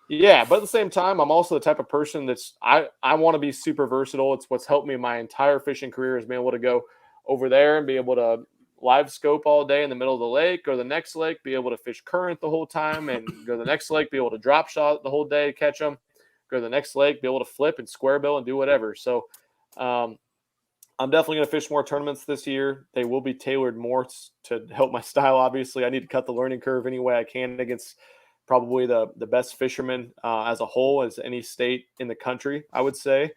Yeah, but at the same time, I'm also the type of person that's I want to be super versatile. It's what's helped me my entire fishing career is being able to go over there and be able to live scope all day in the middle of the lake, go to the next lake, be able to fish current the whole time, and go to the next lake, be able to drop shot the whole day, catch them, go to the next lake, be able to flip and square bill and do whatever. So I'm definitely going to fish more tournaments this year. They will be tailored more to help my style. Obviously, I need to cut the learning curve any way I can against probably the best fishermen as a whole, as any state in the country, I would say.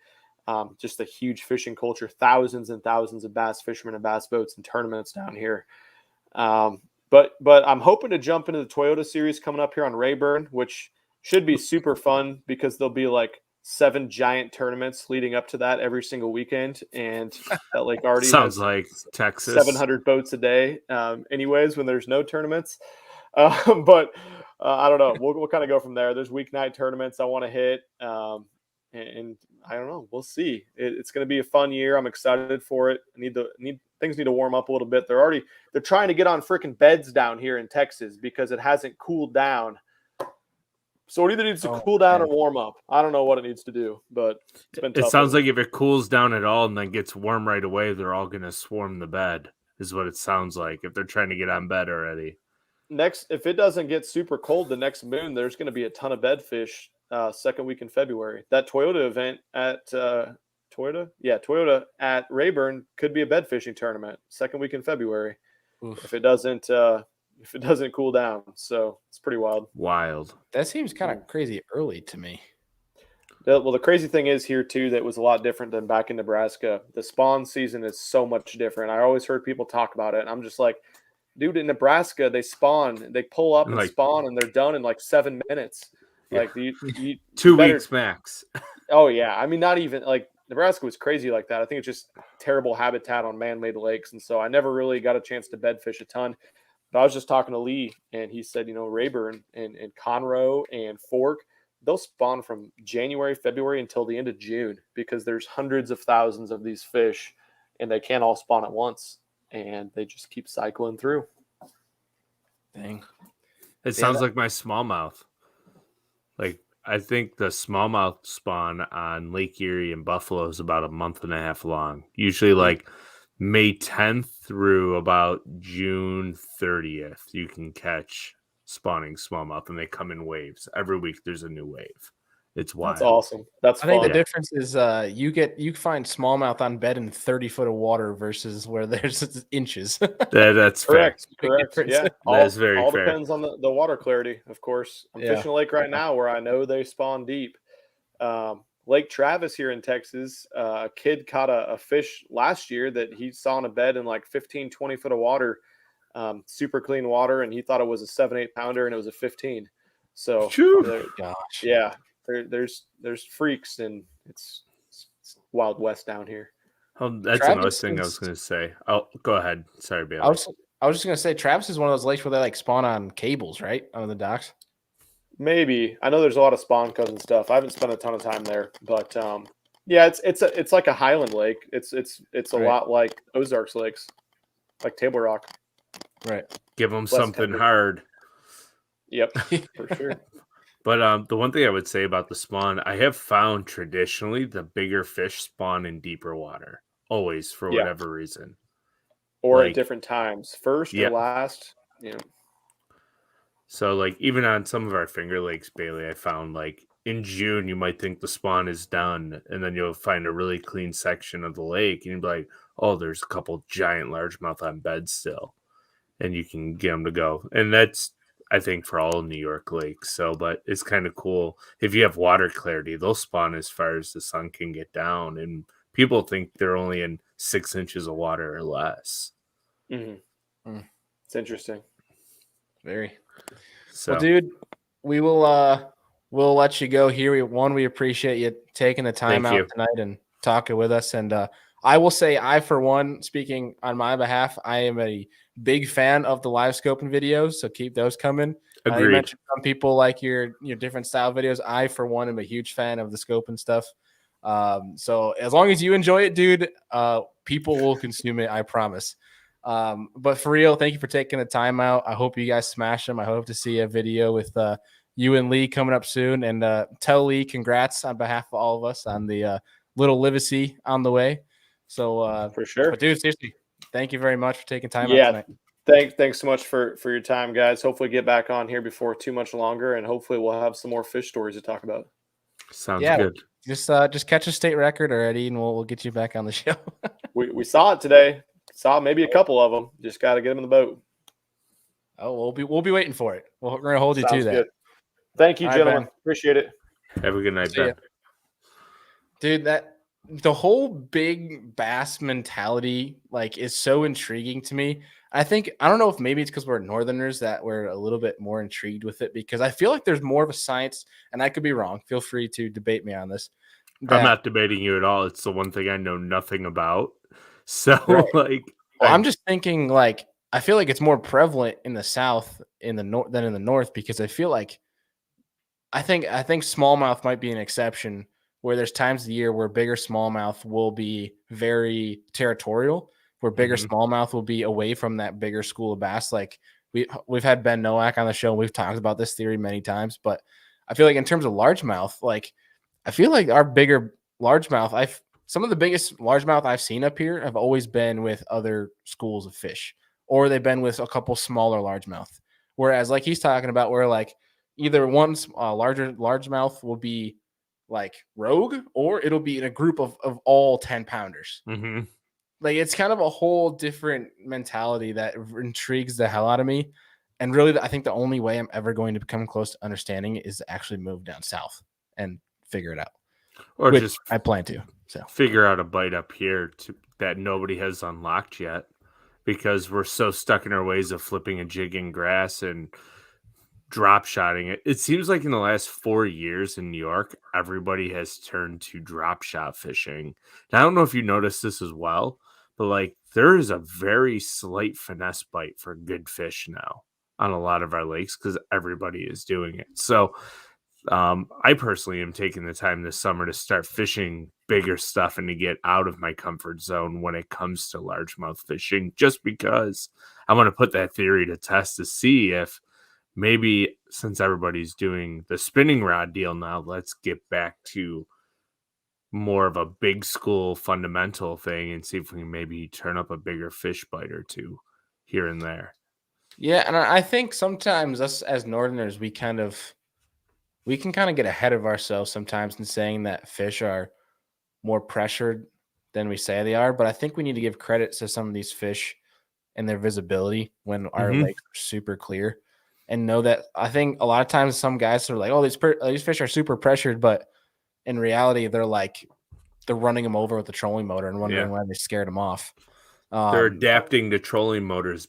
Just a huge fishing culture, thousands and thousands of bass fishermen and bass boats and tournaments down here. But I'm hoping to jump into the Toyota series coming up here on Rayburn, which should be super fun because there'll be like 7 giant tournaments leading up to that every single weekend. And that lake already sounds has like Texas 700 boats a day. Anyways, when there's no tournaments. But I don't know. We'll kind of go from there. There's weeknight tournaments I want to hit. And I don't know. We'll see. It's going to be a fun year. I'm excited for it. Things need to warm up a little bit. They're trying to get on freaking beds down here in Texas because it hasn't cooled down. So it either needs to cool down or warm up. I don't know what it needs to do, but it's been tough. It sounds like if it cools down at all and then gets warm right away, they're all going to swarm the bed, is what it sounds like, if they're trying to get on bed already. If it doesn't get super cold the next moon, there's going to be a ton of bedfish second week in February. That Toyota event at Toyota at Rayburn could be a bed fishing tournament second week in February. Oof. If it doesn't cool down. So it's pretty wild. That seems kind of crazy early to me. Well, the crazy thing is here too, that was a lot different than back in Nebraska. The spawn season is so much different. I always heard people talk about it, and I'm just like, dude, in Nebraska, they pull up and spawn, and they're done in like 7 minutes. Yeah. Like 2 weeks max. Oh yeah, I mean, not even like Nebraska was crazy like that. I think it's just terrible habitat on man-made lakes, and so I never really got a chance to bed fish a ton. But I was just talking to Lee, and he said, Rayburn and Conroe and Fork, they'll spawn from January, February until the end of June because there's hundreds of thousands of these fish, and they can't all spawn at once. And they just keep cycling through. Dang. It sounds like my smallmouth. Like, I think the smallmouth spawn on Lake Erie and Buffalo is about a month and a half long. Usually like May 10th through about June 30th, you can catch spawning smallmouth, and they come in waves. Every week there's a new wave. It's wild. That's awesome. I think the difference is you find smallmouth on bed in 30 foot of water versus where there's inches. That's correct. Yeah, that's very all fair. Depends on the water clarity, of course. I'm fishing a lake right now where I know they spawn deep. Lake Travis here in Texas, a kid caught a fish last year that he saw in a bed in like 15, 20 foot of water, super clean water, and he thought it was a 7-8 pounder, and it was a 15. So, gosh, yeah. there's freaks, and it's Wild West down here. Oh, that's Travis another thing I was going to say. Oh, go ahead. Sorry, Bailey. I was just gonna say Travis is one of those lakes where they like spawn on cables, right, on the docks. Maybe. I know there's a lot of spawn coves and stuff. I haven't spent a ton of time there, but yeah, it's like a highland lake. It's a lot like Ozarks lakes, like Table Rock. Right. Give them Less something tender. hard. Yep, for sure. But the one thing I would say about the spawn, I have found traditionally the bigger fish spawn in deeper water, always for Yeah. whatever reason. Or Like- at different times, first Yep. or last. So like even on some of our Finger Lakes, Bailey, I found like in June you might think the spawn is done, and then you'll find a really clean section of the lake, and you'll be like, oh, there's a couple giant largemouth on bed still, and you can get them to go. And that's I think for all New York lakes. So, but it's kind of cool if you have water clarity, they'll spawn as far as the sun can get down, and people think they're only in 6 inches of water or less. Mm-hmm. It's interesting. Very. So, Well, dude, we will we'll let you go here. We appreciate you taking the time Thank out you. tonight and talking with us. And I will say, I for one, speaking on my behalf, I am a big fan of the live scoping videos. So keep those coming. You agreed. mentioned some people like your different style videos. I for one am a huge fan of the scoping stuff. So as long as you enjoy it, dude, people will consume it. I promise. But for real, thank you for taking the time out. I hope you guys smash them. I hope to see a video with you and Lee coming up soon. And tell Lee congrats on behalf of all of us on the little Livacy on the way. So For sure. but dude, seriously, thank you very much for taking time out tonight. Thanks so much for your time, guys. Hopefully get back on here before too much longer, and hopefully we'll have some more fish stories to talk about. Sounds Yeah. good. Just catch a state record already, and we'll get you back on the show. We saw it today. Saw maybe a couple of them. Just got to get them in the boat. Oh, we'll be waiting for it. We're gonna hold you Sounds to that. good. Thank you, All right, gentlemen. Ben. Appreciate it. Have a good night, See ya. Ben. Dude, that the whole big bass mentality like is so intriguing to me. I don't know if maybe it's because we're Northerners that we're a little bit more intrigued with it, because I feel like there's more of a science, and I could be wrong. Feel free to debate me on this. I'm not debating you at all. It's the one thing I know nothing about. So Right. I'm just thinking like I feel like it's more prevalent in the South in the north than in the North, because I feel like I think smallmouth might be an exception, where there's times of the year where bigger smallmouth will be very territorial, where bigger smallmouth will be away from that bigger school of bass. Like we've had Ben Nowak on the show, and we've talked about this theory many times, but I feel like in terms of largemouth, like I feel like our bigger largemouth, some of the biggest largemouth I've seen up here have always been with other schools of fish, or they've been with a couple smaller largemouth. Whereas like he's talking about, where like either one larger largemouth will be like rogue, or it'll be in a group of all 10 pounders. Mm-hmm. Like it's kind of a whole different mentality that intrigues the hell out of me. And really, I think the only way I'm ever going to become close to understanding it is to actually move down south and figure it out. Or Which just I plan to. So figure out a bite up here that nobody has unlocked yet, because we're so stuck in our ways of flipping a jig in grass and drop shotting it. It seems like in the last 4 years in New York, everybody has turned to drop shot fishing. Now, I don't know if you noticed this as well, but like there is a very slight finesse bite for good fish now on a lot of our lakes, because everybody is doing it. So I personally am taking the time this summer to start fishing bigger stuff and to get out of my comfort zone when it comes to largemouth fishing, just because I want to put that theory to test to see if maybe, since everybody's doing the spinning rod deal now, let's get back to more of a big school fundamental thing and see if we can maybe turn up a bigger fish bite or two here and there. yeah, and I think sometimes us as Northerners, we can kind of get ahead of ourselves sometimes in saying that fish are more pressured than we say they are. But I think we need to give credit to some of these fish and their visibility when our lakes are super clear, and know that I think a lot of times some guys are like, oh, these fish are super pressured, but in reality, they're running them over with the trolling motor and wondering why they scared them off. They're adapting to trolling motors,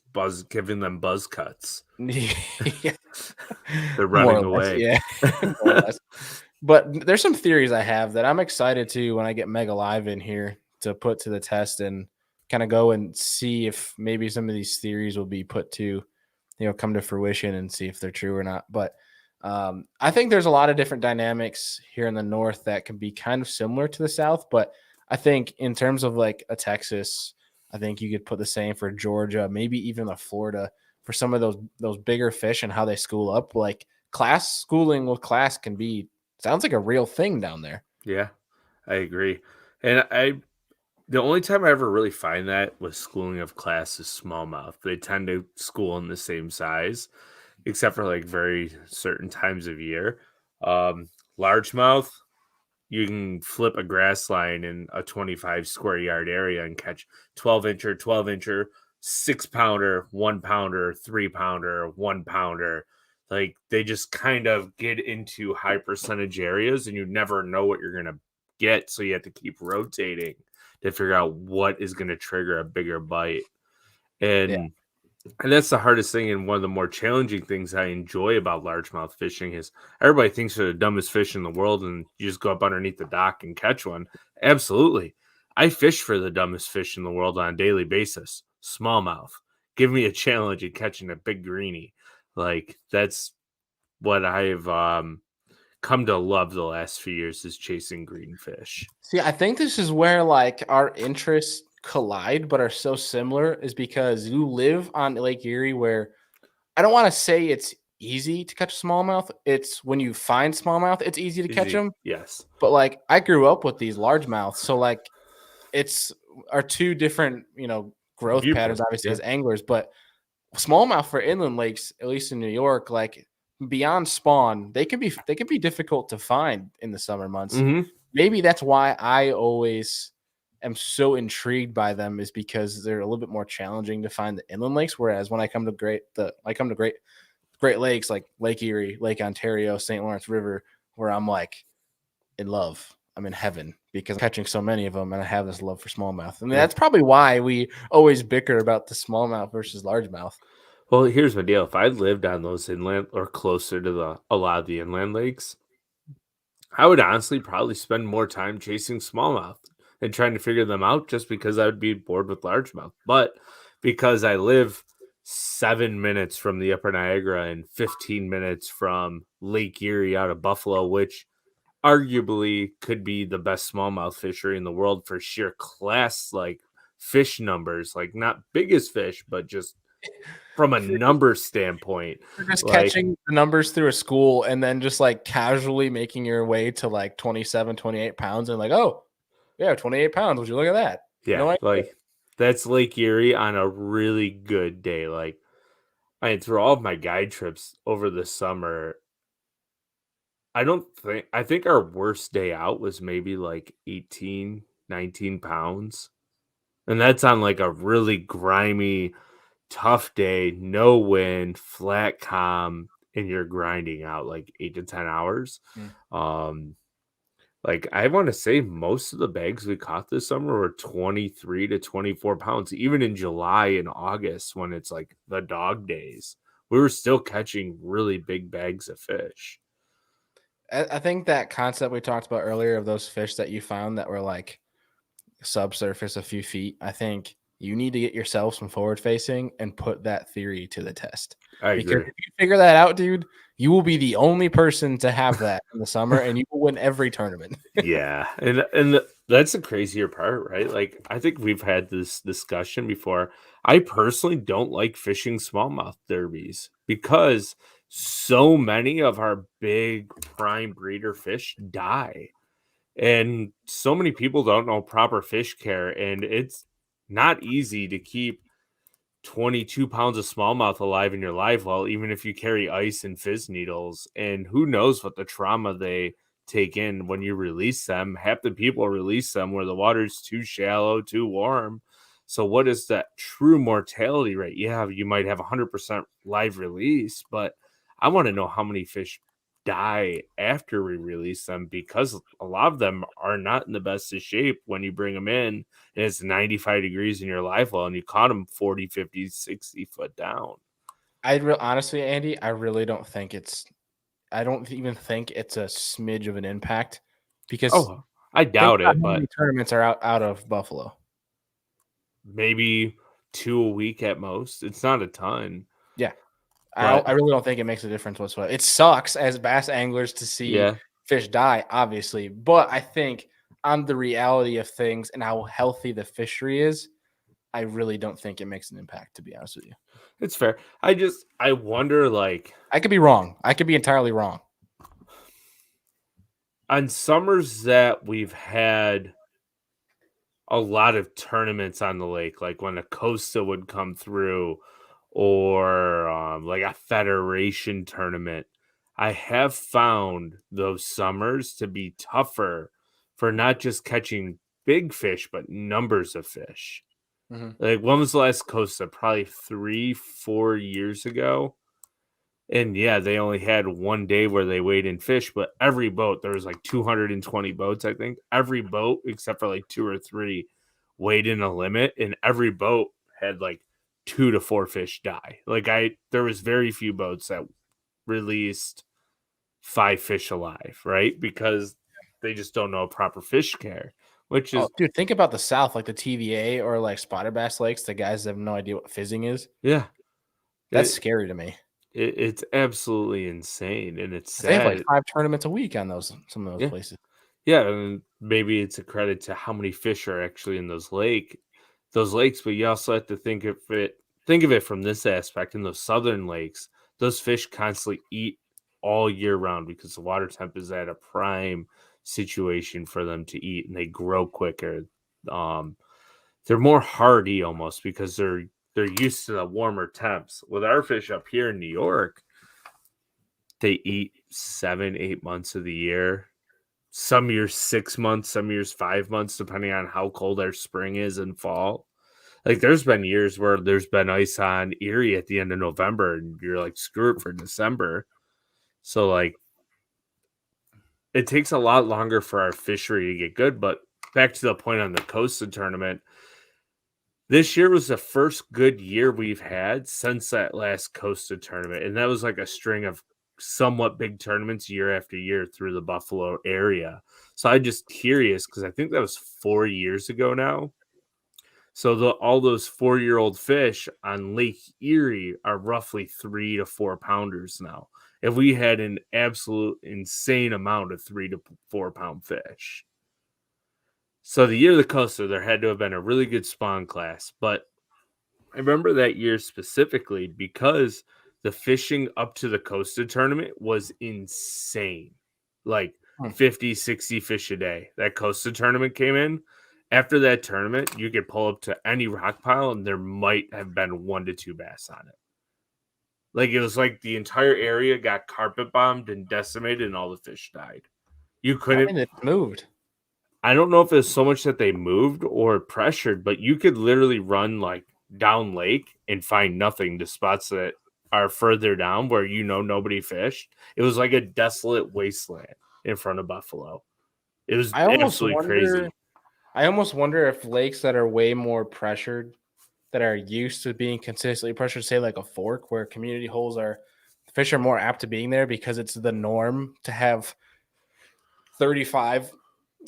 giving them buzz cuts. Yeah. They're running away. Yeah. More or less. But there's some theories I have that I'm excited to when I get Mega Live in here to put to the test and kind of go and see if maybe some of these theories will be put to, come to fruition and see if they're true or not. But I think there's a lot of different dynamics here in the north that can be kind of similar to the south. But I think in terms of like a Texas, I think you could put the same for Georgia, maybe even a Florida for some of those bigger fish and how they school up. Like class schooling with class can be sounds like a real thing down there. Yeah, I agree. And the only time I ever really find that with schooling of class is smallmouth. They tend to school in the same size, except for like very certain times of year. Largemouth, you can flip a grass line in a 25 square yard area and catch 12-incher, 12-incher, 6-pounder, 1-pounder, 3-pounder, 1-pounder. Like they just kind of get into high percentage areas and you never know what you're going to get. So you have to keep rotating to figure out what is going to trigger a bigger bite. Yeah. And that's the hardest thing, and one of the more challenging things I enjoy about largemouth fishing is everybody thinks they're the dumbest fish in the world, and you just go up underneath the dock and catch one. Absolutely. I fish for the dumbest fish in the world on a daily basis. Smallmouth. Give me a challenge in catching a big greenie. Like, that's what I've come to love the last few years is chasing green fish. See, I think this is where like our interests collide, but are so similar, is because you live on Lake Erie, where I don't want to say it's easy to catch smallmouth. It's when you find smallmouth, it's easy to catch them. Yes. But like I grew up with these largemouths, so like it's our two different, growth patterns, Viewpoint, obviously yeah. as anglers. But smallmouth for inland lakes, at least in New York, like beyond spawn, they can be difficult to find in the summer months. Mm-hmm. Maybe that's why I always am so intrigued by them, is because they're a little bit more challenging to find the inland lakes. Whereas when I come to Great Lakes, like Lake Erie, Lake Ontario, St. Lawrence River, where I'm like in love. I'm in heaven because I'm catching so many of them and I have this love for smallmouth. And that's probably why we always bicker about the smallmouth versus largemouth. Well, here's my deal. If I lived on those inland or closer to a lot of the inland lakes, I would honestly probably spend more time chasing smallmouth and trying to figure them out just because I would be bored with largemouth. But because I live 7 minutes from the Upper Niagara and 15 minutes from Lake Erie out of Buffalo, which arguably could be the best smallmouth fishery in the world for sheer class, like fish numbers, like not biggest fish, but just from a number standpoint. You're just Like, catching the numbers through a school and then just like casually making your way to like 27, 28 pounds and like, oh, yeah, 28 pounds. Would you look at that? yeah, No idea. like that's Lake Erie on a really good day. Like, I mean, through all of my guide trips over the summer, I think our worst day out was maybe like 18, 19 pounds. And that's on like a really grimy, tough day, no wind, flat calm, and you're grinding out like 8 to 10 hours. Like I want to say most of the bags we caught this summer were 23 to 24 pounds, even in July and August when it's like the dog days. We were still catching really big bags of fish. I think that concept we talked about earlier of those fish that you found that were like subsurface a few feet, I think you need to get yourself some forward facing and put that theory to the test. I Because agree. if you figure that out, dude, you will be the only person to have that in the summer and you will win every tournament. Yeah. That's the crazier part, right? Like I think we've had this discussion before. I personally don't like fishing smallmouth derbies because so many of our big prime breeder fish die. And so many people don't know proper fish care, and it's not easy to keep 22 pounds of smallmouth alive in your live well, even if you carry ice and fizz needles. And who knows what the trauma they take in when you release them. Half the people release them where the water's too shallow, too warm. So what is that true mortality rate? Yeah, you might have 100% live release, but I want to know how many fish die after we release them, because a lot of them are not in the best of shape when you bring them in and it's 95 degrees in your live well and you caught them 40, 50, 60 foot down. Honestly, Andy, I really don't think it's I don't even think it's a smidge of an impact because Oh, I think doubt about it, how many but tournaments are out of Buffalo. maybe 2 a week at most. It's not a ton. Yeah. But I really don't think it makes a difference whatsoever. It sucks as bass anglers to see yeah, fish die, obviously, but I think on the reality of things and how healthy the fishery is, I really don't think it makes an impact, to be honest with you. it's fair. I wonder, like, I could be wrong. I could be entirely wrong. on summers that we've had a lot of tournaments on the lake, like when a Costa would come through or like a federation tournament, I have found those summers to be tougher for not just catching big fish, but numbers of fish. Mhm. Like, when was the last Costa? Probably 3-4 years ago. And yeah, they only had one day where they weighed in fish, but every boat, there was like 220 boats, I think. Every boat, except for like 2 or 3, weighed in a limit, and every boat had like 2 to 4 fish die. Like, there was very few boats that released 5 fish alive, right? Because they just don't know proper fish care, which is Oh, dude, think about the South, like the TVA or like spotted bass lakes. The guys have no idea what fizzing is. yeah, That's it, scary to me. it's absolutely insane, and it's 'Cause they have like sad. 5 tournaments a week on some of those Yeah. places. Yeah, and maybe it's a credit to how many fish are actually in those lakes, but you also have to think of it from this aspect. In those southern lakes, those fish constantly eat all year round because the water temp is at a prime situation for them to eat, and they grow quicker. Um, they're more hardy almost because they're used to the warmer temps. With our fish up here in New York, they eat 7-8 months of the year. Some years 6 months, some years 5 months, depending on how cold our spring is in fall. Like, there's been years where there's been ice on Erie at the end of November, and you're like, screw it for December. So, like, it takes a lot longer for our fishery to get good. But back to the point on the Costa tournament, this year was the first good year we've had since that last Costa tournament. And that was like a string of somewhat big tournaments year after year through the Buffalo area. So I'm just curious because I think that was 4 years ago now. So all those 4-year-old fish on Lake Erie are roughly 3 to 4 pounders now. If we had an absolute insane amount of 3 to 4 pound fish. So the year of the Costa, there had to have been a really good spawn class. But I remember that year specifically because the fishing up to the Costa tournament was insane. Like 50, 60 fish a day. That Costa tournament came in. After that tournament, you could pull up to any rock pile and there might have been 1 to 2 bass on it. Like, it was like the entire area got carpet bombed and decimated and all the fish died. You I couldn't. mean, it moved. I don't know if it's so much that they moved or pressured, but you could literally run like down lake and find nothing to spots that are further down where nobody fished. It was like a desolate wasteland in front of Buffalo. It was absolutely crazy. I almost wonder if lakes that are way more pressured, that are used to being consistently pressured, say like a fork where community holes are, fish are more apt to being there because it's the norm to have 35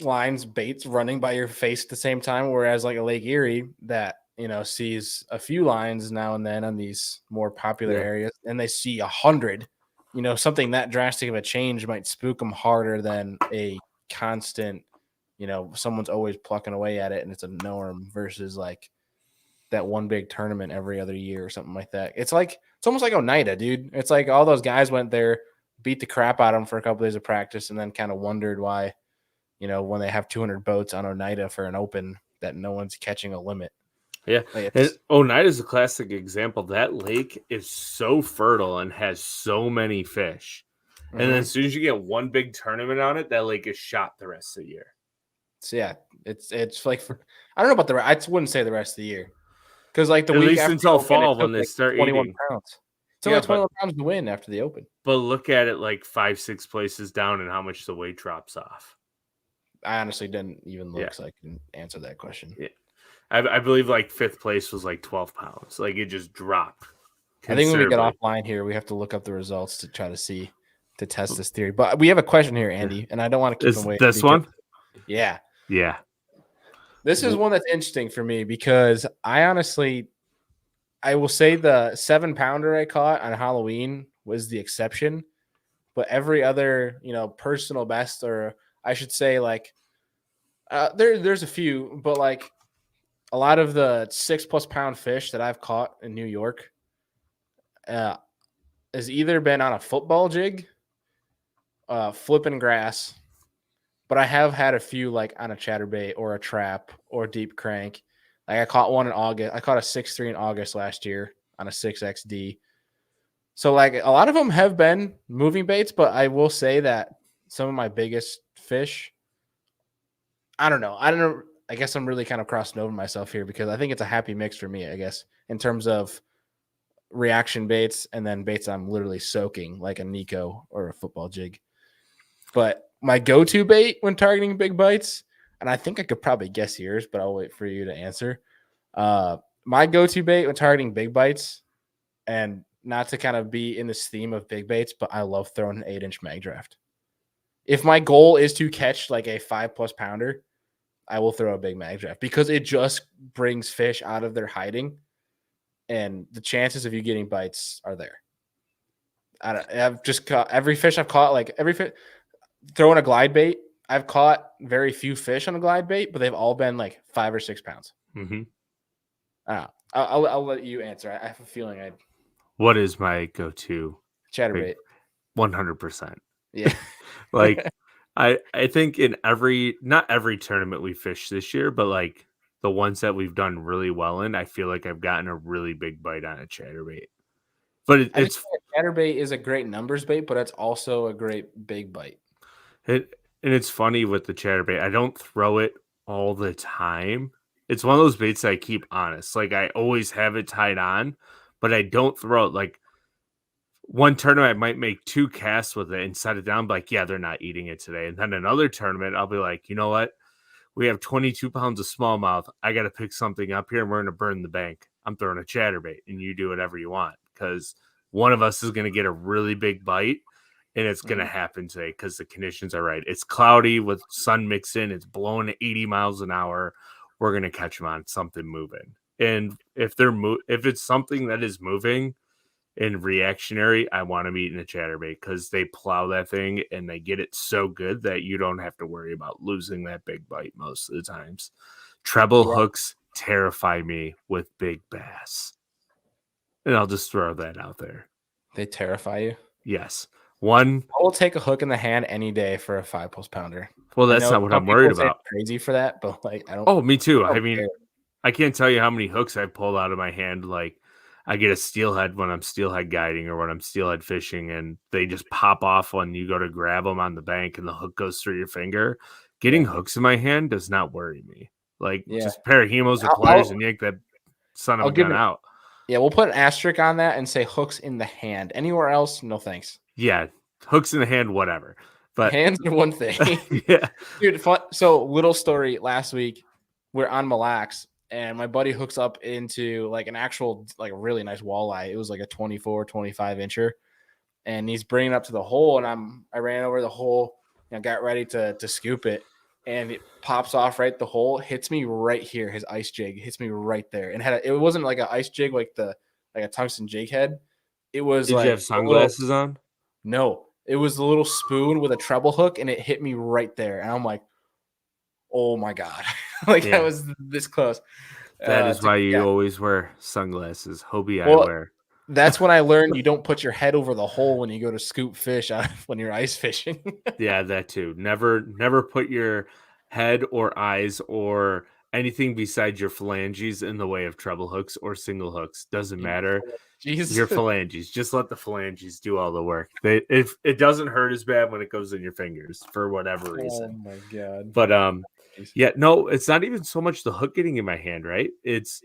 lines baits running by your face at the same time, whereas like a Lake Erie that sees a few lines now and then on these more popular areas, and they see 100, something that drastic of a change might spook them harder than a constant, someone's always plucking away at it and it's a norm versus like that one big tournament every other year or something like that. It's almost like Oneida, dude. It's like all those guys went there, beat the crap out of them for a couple days of practice, and then kind of wondered why, when they have 200 boats on Oneida for an open, that no one's catching a limit. Yeah. Like, And Oneida is a classic example. That lake is so fertile and has so many fish. And then as soon as you get one big tournament on it, that lake is shot the rest of the year. So yeah, it's like I don't know about I wouldn't say the rest of the year. Because like the At week least after until the open, fall when they like start 21 eating. pounds. It's only 21 pounds to win after the open. But look at it like 5-6 places down and how much the weight drops off. I honestly didn't even look, so I can answer that question. Yeah. I believe like 5th place was like 12 pounds. Like, it just dropped. I think when we get offline here, we have to look up the results to try to see to test this theory. But we have a question here, Andy, and I don't want to keep Is him waiting. this one? Yeah. Yeah. This is one that's interesting for me because I will say the 7-pounder I caught on Halloween was the exception, but every other, personal best, or I should say like, there's a few, but like a lot of the 6+ pound fish that I've caught in New York, has either been on a football jig, flipping grass, but I have had a few like on a chatterbait or a trap or deep crank. Like I caught one in August. I caught a 6.3 in August last year on a 6XD. So like a lot of them have been moving baits, but I will say that some of my biggest fish, I don't know. I guess I'm really kind of crossing over myself here because I think it's a happy mix for me, I guess, in terms of reaction baits and then baits I'm literally soaking like a Nico or a football jig. But my go-to bait when targeting big bites, and I think I could probably guess yours, but I'll wait for you to answer. My go-to bait when targeting big bites, and not to kind of be in this theme of big baits, but I love throwing an 8-inch mag draft. If my goal is to catch like a 5+ pounder, I will throw a big mag draft because it just brings fish out of their hiding, and the chances of you getting bites are there. I've just caught every fish I've caught, like every fish throwing a glide bait. I've caught very few fish on a glide bait, but they've all been like 5 or 6 pounds. Mm-hmm. I'll let you answer. I have a feeling What is my go-to chatterbait? 100%. Yeah. Like I think in not every tournament we fished this year, but like the ones that we've done really well in, I feel like I've gotten a really big bite on a chatterbait. But it's a chatterbait is a great numbers bait, but it's also a great big bite. And it's funny with the chatterbait. I don't throw it all the time. It's one of those baits that I keep honest. Like I always have it tied on, but I don't throw it. Like one tournament, I might make 2 casts with it and set it down. Like, yeah, they're not eating it today. And then another tournament, I'll be like, you know what? We have 22 pounds of smallmouth. I got to pick something up here and we're going to burn the bank. I'm throwing a chatterbait and you do whatever you want because one of us is going to get a really big bite. And it's going to happen today because the conditions are right. It's cloudy with sun mixed in. It's blowing 80 miles an hour. We're going to catch them on something moving. And if it's something that is moving and reactionary, I want them eating a chatterbait because they plow that thing and they get it so good that you don't have to worry about losing that big bite most of the times. Treble hooks terrify me with big bass. And I'll just throw that out there. They terrify you? Yes. I will take a hook in the hand any day for a 5+ pounder. Well, that's not what I'm worried about. Crazy for that, but like I don't. Oh, me too. I mean, I can't tell you how many hooks I pulled out of my hand. Like I get a steelhead when I'm steelhead guiding or when I'm steelhead fishing, and they just pop off when you go to grab them on the bank, and the hook goes through your finger. Getting hooks in my hand does not worry me. Like just a pair of hemos or pliers and yank that son of a gun out. Yeah, we'll put an asterisk on that and say hooks in the hand. Anywhere else, no thanks. Yeah, hooks in the hand, whatever. But hands are one thing. Yeah. Dude, fun. So little story last week, we're on Mille Lacs and my buddy hooks up into like an actual, like a really nice walleye. It was like a 24, 25 incher. And he's bringing it up to the hole. And I ran over the hole and got ready to scoop it. And it pops off right the hole, hits me right here. His ice jig hits me right there. And it wasn't like an ice jig like a tungsten jig head. It was Did you have sunglasses on? No, it was a little spoon with a treble hook, and it hit me right there. And I'm like, oh my God. I was this close. That is why you always wear sunglasses. Hobie eyewear. That's when I learned you don't put your head over the hole when you go to scoop fish when you're ice fishing. Yeah, that too. Never put your head or eyes or anything besides your phalanges in the way of treble hooks or single hooks. Doesn't matter. Your phalanges. Just let the phalanges do all the work. If it doesn't hurt as bad when it goes in your fingers for whatever reason. Oh my God. But yeah, no, it's not even so much the hook getting in my hand, right? It's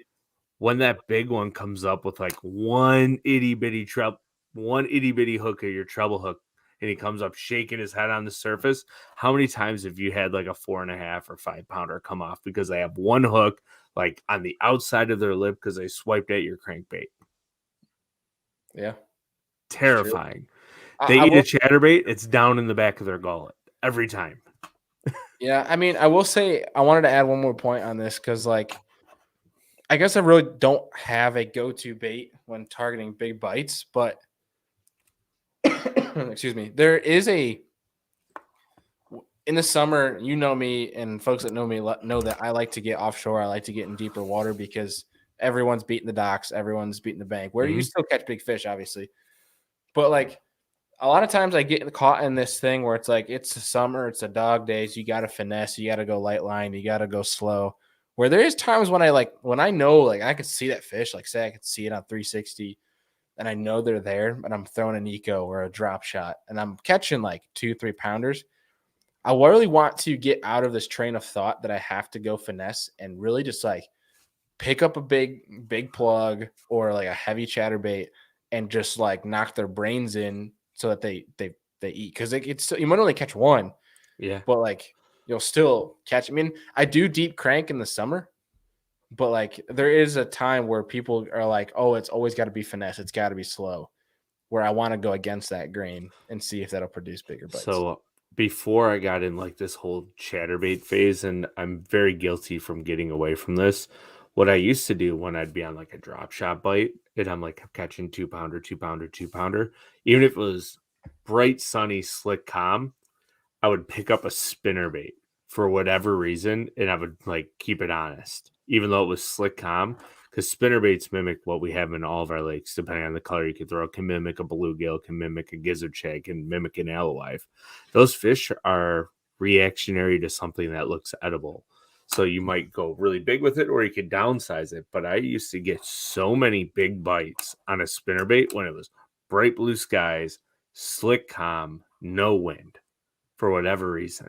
when that big one comes up with like one itty bitty hook of your treble hook, and he comes up shaking his head on the surface. How many times have you had like a 4.5 or 5 pounder come off because they have one hook like on the outside of their lip because they swiped at your crankbait? Yeah. Terrifying. They I eat will, a chatterbait, it's down in the back of their gullet every time. yeah, I mean, I will say I wanted to add one more point on this because, like, I guess I really don't have a go-to bait when targeting big bites, but excuse me, there is a in the summer. You know me, and folks that know me know that I like to get offshore. I like to get in deeper water because everyone's beating the docks, everyone's beating the bank. Where you still catch big fish, obviously, but like a lot of times I get caught in this thing where it's like it's the summer, it's a dog days. You got to finesse, you got to go light line, you got to go slow. Where there is times when I know like I could see that fish, like say I could see it on 360, and I know they're there, and I'm throwing an eco or a drop shot, and I'm catching like 2-3 pounders. I really want to get out of this train of thought that I have to go finesse and really just like pick up a big plug or like a heavy chatterbait and just like knock their brains in so that they eat, because it's you might only catch one, Yeah. but like you'll still catch. I mean, I do deep crank in the summer, but like there is a time where people are like, oh, it's always got to be finesse, it's got to be slow, where I want to go against that grain and see if that'll produce bigger bites. So before I got in like this whole chatterbait phase, and I'm very guilty from getting away from this, what I used to do when I'd be on like a drop shot bite and I'm like catching 2-pounder, 2-pounder, 2-pounder, even if it was bright, sunny, slick, calm, I would pick up a spinnerbait for whatever reason, and I would like keep it honest, even though it was slick, calm, because spinnerbaits mimic what we have in all of our lakes, depending on the color you can throw. Can mimic a bluegill, can mimic a gizzard shad, can mimic an alewife. Those fish are reactionary to something that looks edible. So you might go really big with it, or you could downsize it. But I used to get so many big bites on a spinnerbait when it was bright blue skies, slick, calm, no wind, for whatever reason.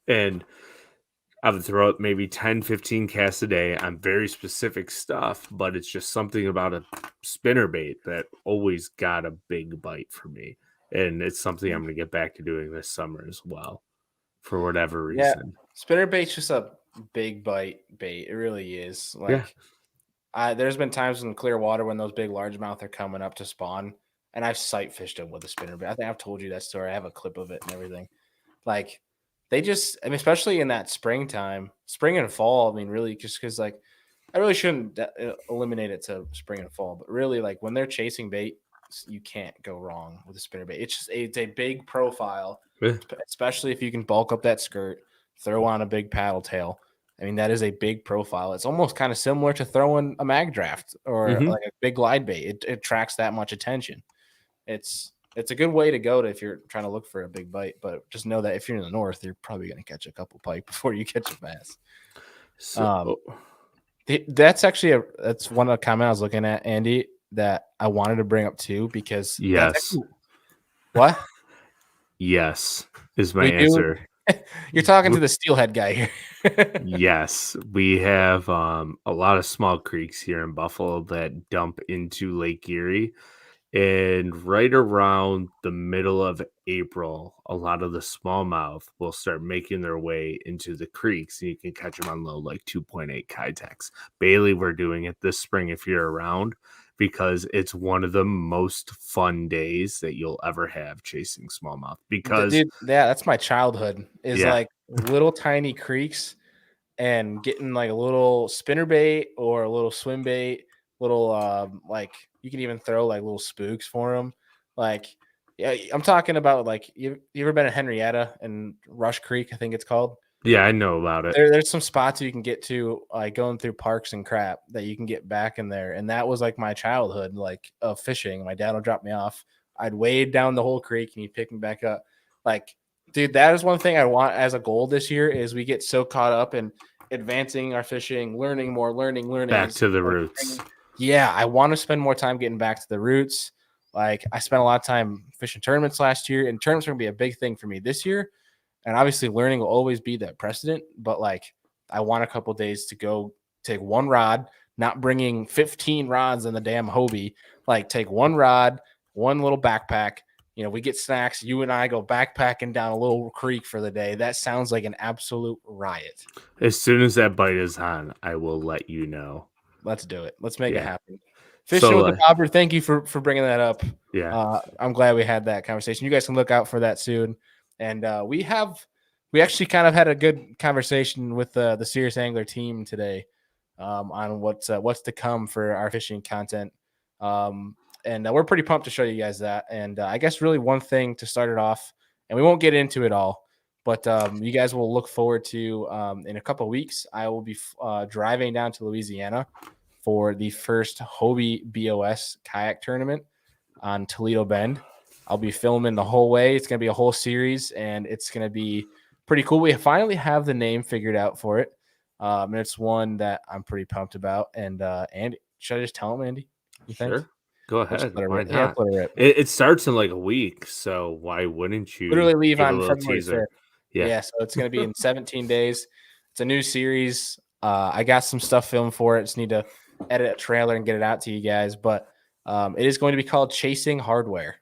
And I would throw out maybe 10, 15 casts a day on very specific stuff, but it's just something about a spinnerbait that always got a big bite for me. And it's something I'm going to get back to doing this summer as well, for whatever Yeah, reason. spinnerbait's just a big bite bait. It really is. Yeah. Like, there's been times in clear water when those big largemouth are coming up to spawn, and I've sight fished them with a spinnerbait. I think I've told you that story. I have a clip of it and everything. Like, they just, I mean, especially in that springtime, spring and fall. I mean, really, just because like I really shouldn't eliminate it to spring and fall, but really, like when they're chasing bait, you can't go wrong with a spinnerbait. It's a big profile, Yeah. especially if you can bulk up that skirt, throw on a big paddle tail. I mean, that is a big profile. It's almost kind of similar to throwing a mag draft or like a big glide bait. It attracts that much attention. It's a good way to go to if you're trying to look for a big bite, but just know that if you're in the north, you're probably going to catch a couple pike before you catch a bass. So, That's actually that's one of the comment I was looking at, Andy, that I wanted to bring up too, because yes. What? Yes is my We do. answer. You're talking to the steelhead guy here. Yes, we have a lot of small creeks here in Buffalo that dump into Lake Erie. And right around the middle of April, a lot of the smallmouth will start making their way into the creeks, and you can catch them on low, like 2.8 Kytex. Bailey, we're doing it this spring if you're around, because it's one of the most fun days that you'll ever have chasing smallmouth. Because Dude, yeah, that's my childhood. Is Yeah. like little tiny creeks and getting like a little spinner bait or a little swim bait, little like you can even throw like little spooks for them. Like, yeah, I'm talking about like you ever been in Henrietta and Rush Creek, I think it's called. yeah, I know about it. There's some spots you can get to, like going through parks and crap, that you can get back in there. And that was like my childhood, like of fishing. My dad would drop me off. I'd wade down the whole creek and he'd pick me back up. Like, dude, that is one thing I want as a goal this year is we get so caught up in advancing our fishing, learning more, learning. Back to the roots. Yeah, I want to spend more time getting back to the roots. Like, I spent a lot of time fishing tournaments last year, and tournaments are going to be a big thing for me this year. And obviously learning will always be that precedent, but like I want a couple days to go take one rod, not bringing 15 rods in the damn Hobie, like take one rod, one little backpack. You know, we get snacks. You and I go backpacking down a little creek for the day. That sounds like an absolute riot. As soon as that bite is on, I will let you know. Let's do it. Let's make it happen. Fishing with the bobber. Thank you for bringing that up. Yeah. I'm glad we had that conversation. You guys can look out for that soon. And we actually kind of had a good conversation with the Serious Angler team today on what's to come for our fishing content. And we're pretty pumped to show you guys that. And I guess really one thing to start it off, and we won't get into it all, but you guys will look forward to in a couple of weeks. I will be driving down to Louisiana for the first Hobie BOS kayak tournament on Toledo Bend. I'll be filming the whole way. It's going to be a whole series, and it's going to be pretty cool. We finally have the name figured out for it. And it's one that I'm pretty pumped about. And Andy, should I just tell him, Andy? You think? Sure. Go ahead. Why not? Yeah, let it rip. It starts in like a week, so why wouldn't you literally leave give on a little February teaser? 5th? Yeah. Yeah, so it's going to be in 17 days. It's a new series. I got some stuff filmed for it. Just need to edit a trailer and get it out to you guys. But it is going to be called Chasing Hardware.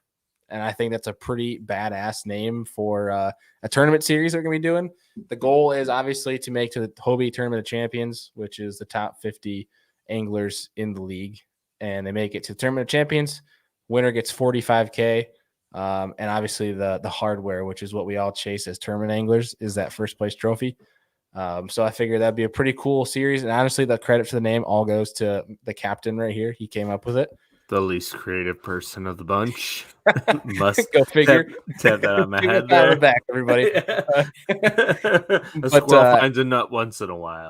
And I think that's a pretty badass name for a tournament series they're going to be doing. The goal is obviously to make to the Hobie Tournament of Champions, which is the top 50 anglers in the league. And they make it to the Tournament of Champions. Winner gets $45K. And obviously the hardware, which is what we all chase as tournament anglers, is that first place trophy. So I figured that'd be a pretty cool series. And honestly, the credit for the name all goes to the captain right here. He came up with it. The least creative person of the bunch. Must go figure. Tap that on my head there. On the back, everybody. A squirrel finds a nut once in a while.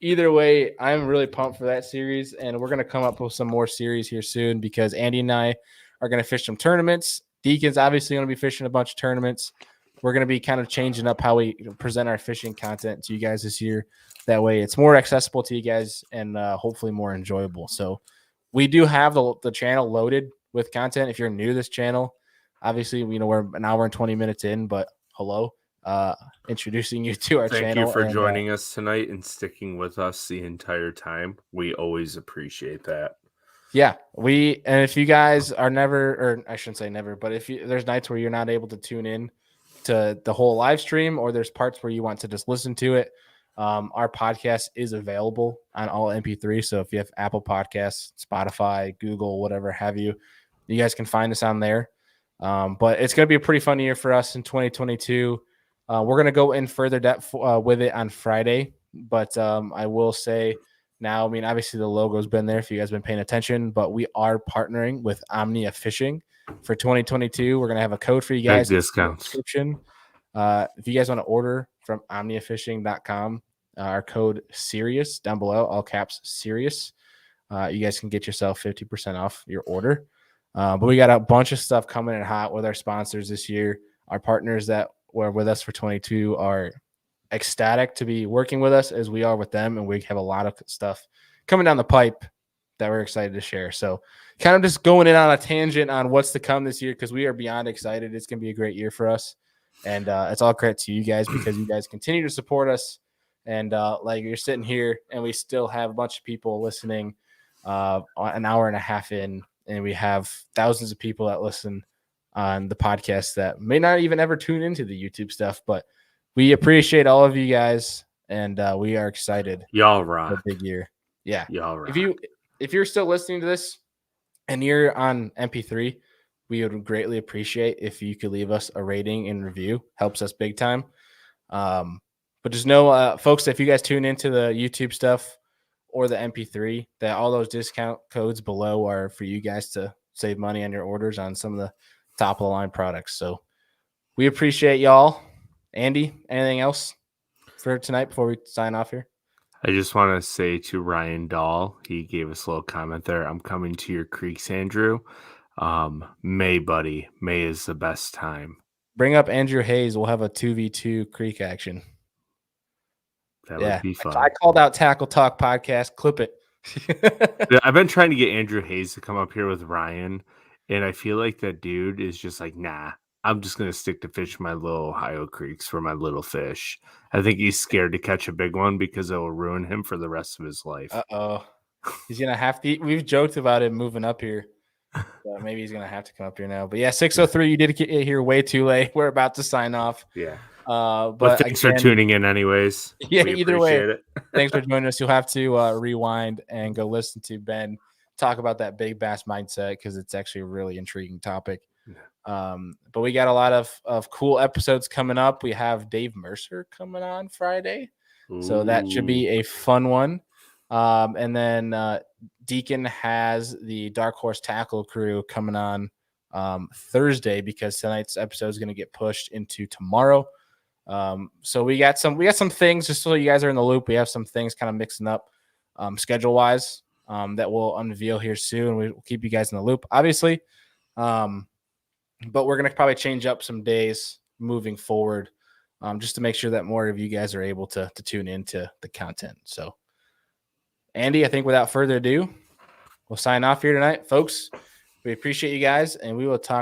Either way, I'm really pumped for that series, and we're going to come up with some more series here soon because Andy and I are going to fish some tournaments. Deacon's obviously going to be fishing a bunch of tournaments. We're going to be kind of changing up how we present our fishing content to you guys this year. That way it's more accessible to you guys and hopefully more enjoyable. So we do have the channel loaded with content. If you're new to this channel, obviously, we're an hour and 20 minutes in, but hello, introducing you to our channel. Thank you for joining us tonight and sticking with us the entire time. We always appreciate that. Yeah, and if you guys are never, or I shouldn't say never, but if there's nights where you're not able to tune in to the whole live stream, or there's parts where you want to just listen to it, our podcast is available on all MP3. So if you have Apple Podcasts, Spotify, Google, whatever have you, you guys can find us on there. But it's going to be a pretty fun year for us in 2022. We're going to go in further depth with it on Friday. But I will say now, obviously the logo's been there if you guys have been paying attention, but we are partnering with Omnia Fishing for 2022. We're going to have a code for you guys. Big discounts. Description. If you guys want to order from omniafishing.com, our code SERIOUS down below, all caps SERIOUS. You guys can get yourself 50% off your order. But we got a bunch of stuff coming in hot with our sponsors this year. Our partners that were with us for 22 are ecstatic to be working with us as we are with them. And we have a lot of stuff coming down the pipe that we're excited to share. So kind of just going in on a tangent on what's to come this year, because we are beyond excited. It's going to be a great year for us. And it's all credit to you guys because you guys continue to support us. And like you're sitting here and we still have a bunch of people listening an hour and a half in, and we have thousands of people that listen on the podcast that may not even ever tune into the YouTube stuff, but we appreciate all of you guys, and we are excited. Y'all rock. For a big year. Yeah. Y'all rock. If you're still listening to this and you're on MP3, we would greatly appreciate if you could leave us a rating and review. Helps us big time. But just know, folks, if you guys tune into the YouTube stuff or the MP3, that all those discount codes below are for you guys to save money on your orders on some of the top of the line products. So we appreciate y'all. Andy, anything else for tonight before we sign off here? I just want to say to Ryan Dahl, he gave us a little comment there. I'm coming to your creeks, Andrew. May, buddy. May is the best time. Bring up Andrew Hayes. We'll have a 2v2 creek action. That would be fun. I called out Tackle Talk podcast. Clip it. I've been trying to get Andrew Hayes to come up here with Ryan, and I feel like that dude is just like, nah, I'm just going to stick to fish my little Ohio creeks for my little fish. I think he's scared to catch a big one because it will ruin him for the rest of his life. Uh-oh. He's going to have to. We've joked about him moving up here. So maybe he's going to have to come up here now. But yeah, 6:03, you did get here way too late. We're about to sign off. Yeah. But thanks for tuning in anyways. Yeah, either way, thanks for joining us. You'll have to rewind and go listen to Ben talk about that big bass mindset because it's actually a really intriguing topic. But we got a lot of cool episodes coming up. We have Dave Mercer coming on Friday, so that should be a fun one. And then Deacon has the Dark Horse Tackle crew coming on Thursday because tonight's episode is going to get pushed into tomorrow. So we got some things just so you guys are in the loop. We have some things kind of mixing up schedule wise that we'll unveil here soon. We'll keep you guys in the loop, obviously. But we're going to probably change up some days moving forward just to make sure that more of you guys are able to tune into the content. So, Andy, I think without further ado, we'll sign off here tonight, folks. We appreciate you guys, and we will talk